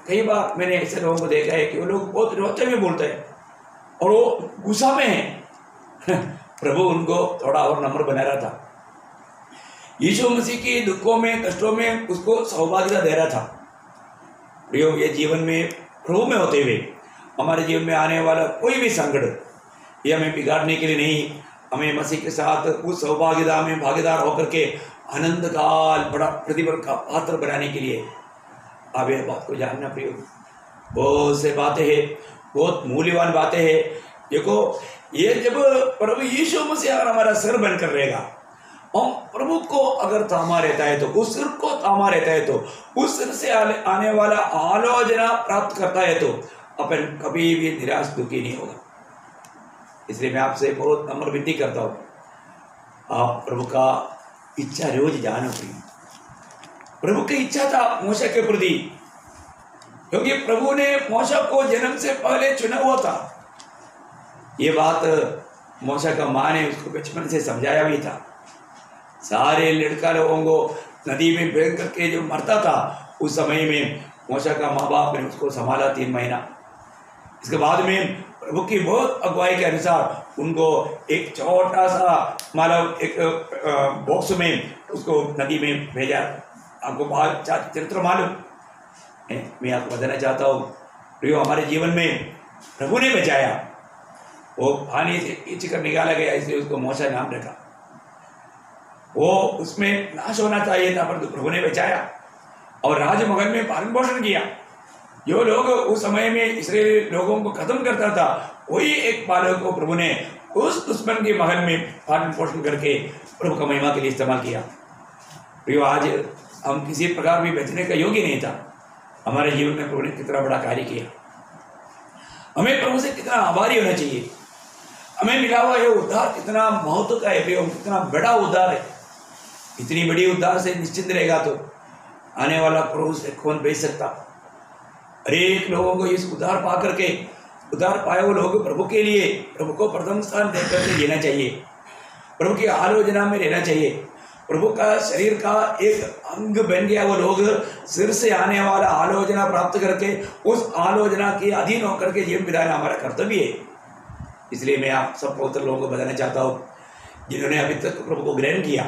Speaker 1: कई बार मैंने ऐसे लोगों को देखा है कि वो लोग बहुत रोते हुए बोलते हैं और वो गुस्सा में है। प्रभु उनको थोड़ा और नम्र बना रहा था। यीशु मसीह के दुखों में, कष्टों में उसको सौभाग्यता दे रहा था। प्रियो, ये जीवन में प्रभु में होते हुए हमारे जीवन में आने वाला कोई भी संकट ये हमें बिगाड़ने के लिए नहीं, हमें मसीह के साथ उस सौभाग्यता में भागीदार होकर के आनंद काल बड़ा प्रतिफल का पात्र बनाने के लिए। आप यह बात को जानना प्रियो, बहुत से बातें हैं, बहुत मूल्यवान बातें हैं। देखो, ये जब प्रभु यीशु मसीह अगर हमारा सिर बनकर रहेगा, हम प्रभु को अगर थामा रहता है तो, उस सिर को थामा रहता है तो, उस सिर से आने वाला आलोचना प्राप्त करता है तो अपन कभी भी निराश दुखी नहीं होगा। इसलिए मैं आपसे बहुत नम्र विनती करता हूँ, आप प्रभु का इच्छा रोज जानो प्रिय। प्रभु की इच्छा था मूसा के प्रति, क्योंकि प्रभु ने मूसा को जन्म से पहले चुना हुआ था। ये बात मूसा का माँ ने उसको बचपन से समझाया भी था। सारे लड़का लोगों को नदी में फेंक करके जो मरता था, उस समय में मूसा का माँ बाप ने उसको संभाला 3 महीना। इसके बाद में प्रभु की बहुत अगुवाई के अनुसार उनको एक छोटा सा मतलब एक बॉक्स में उसको नदी में भेजा। आपको बहुत चरित्र मालूम है, मैं आपको बताना चाहता हूँ प्रियो, हमारे जीवन में प्रभु ने बचाया। वो पानी से खींच कर निकाला गया, इसलिए उसको मूसा नाम रखा। वो उसमें नाश होना चाहिए था, पर प्रभु ने बचाया और राजमहल में पालन पोषण किया। जो लोग उस समय में इस्राएली लोगों को खत्म करता था, वही एक बालक को प्रभु ने उस दुश्मन के महल में पालन पोषण करके प्रभु का महिमा के लिए इस्तेमाल किया। प्रियो, आज हम किसी प्रकार भी बचने का योग्य नहीं था। हमारे जीवन में प्रभु ने कितना बड़ा कार्य किया। हमें प्रभु से कितना आभारी होना चाहिए। हमें मिला हुआ ये उद्धार कितना महत्व का है प्रियो, कितना बड़ा उद्धार है। इतनी बड़ी उद्धार से निश्चिंत रहेगा तो आने वाला प्रभु से कौन भेज सकता। अनेक लोगों को इस उद्धार पा करके, उद्धार पाए हुए लोग प्रभु के लिए, प्रभु को प्रथम स्थान दे करके जीना चाहिए, प्रभु की आलोचना में रहना चाहिए। प्रभु का शरीर का एक अंग बन गया वो लोग सिर से आने वाला आलोचना प्राप्त करके उस आलोचना के अधीन होकर के जीवन बिताना हमारा कर्तव्य है। इसलिए मैं आप सब पवित्र लोगों को बताना चाहता हूँ, जिन्होंने अभी तक प्रभु को ग्रहण किया,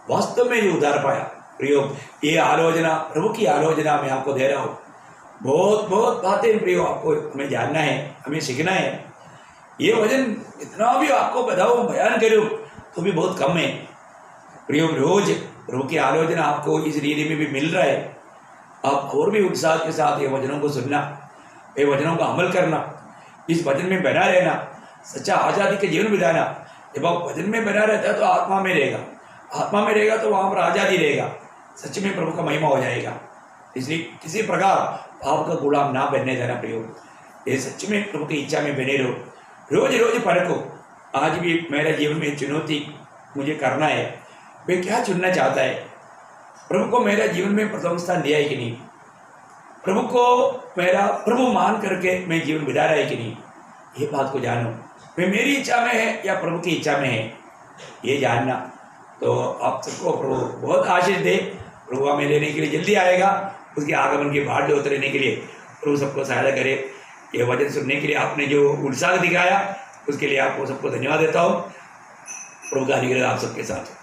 Speaker 1: वास्तव में जो उद्धार पाया, प्रियो, ये आलोचना, प्रभु की आलोचना मैं आपको दे रहा हूँ। बहुत बहुत बातें प्रियो आपको हमें जानना है, हमें सीखना है। ये वचन इतना भी आपको बताऊँ, बयान करूँ तो भी बहुत कम है। प्रियो, रोज प्रभु की आलोचना आपको इस रीति में भी मिल रहा है। आप और भी उत्साह के साथ ये वचनों को सुनना, ये वचनों का अमल करना, इस वचन में बना रहना, सच्चा आज़ादी के जीवन बिताना। जब आप वचन में बना रहता है तो आत्मा में रहेगा, आत्मा में रहेगा तो वहाँ पर आज़ादी रहेगा, सच में प्रभु का महिमा हो जाएगा। इसलिए किसी प्रकार पाप का गुलाम ना बनने देना प्रियो, ये सच में प्रभु की इच्छा में बने रहो, रोज रोज परखो। आज भी मेरे जीवन में चुनौती मुझे करना है, मैं क्या चुनना चाहता है, प्रभु को मेरा जीवन में प्रथम स्थान दिया है कि नहीं, प्रभु को मेरा प्रभु मान करके मैं जीवन बिता रहा है कि नहीं, ये बात को जानो। मैं मेरी इच्छा में है या प्रभु की इच्छा में है, ये जानना। तो आप सबको प्रभु बहुत आशीष दे। प्रभु हमें लेने के लिए जल्दी आएगा, उसके आगमन की बाट जो उतरने के लिए प्रभु सबको सहायता करे। ये वचन सुनने के लिए आपने जो उत्साह दिखाया, उसके लिए आपको सबको धन्यवाद देता हूँ। प्रभु का अनुग्रह आप सबके साथ।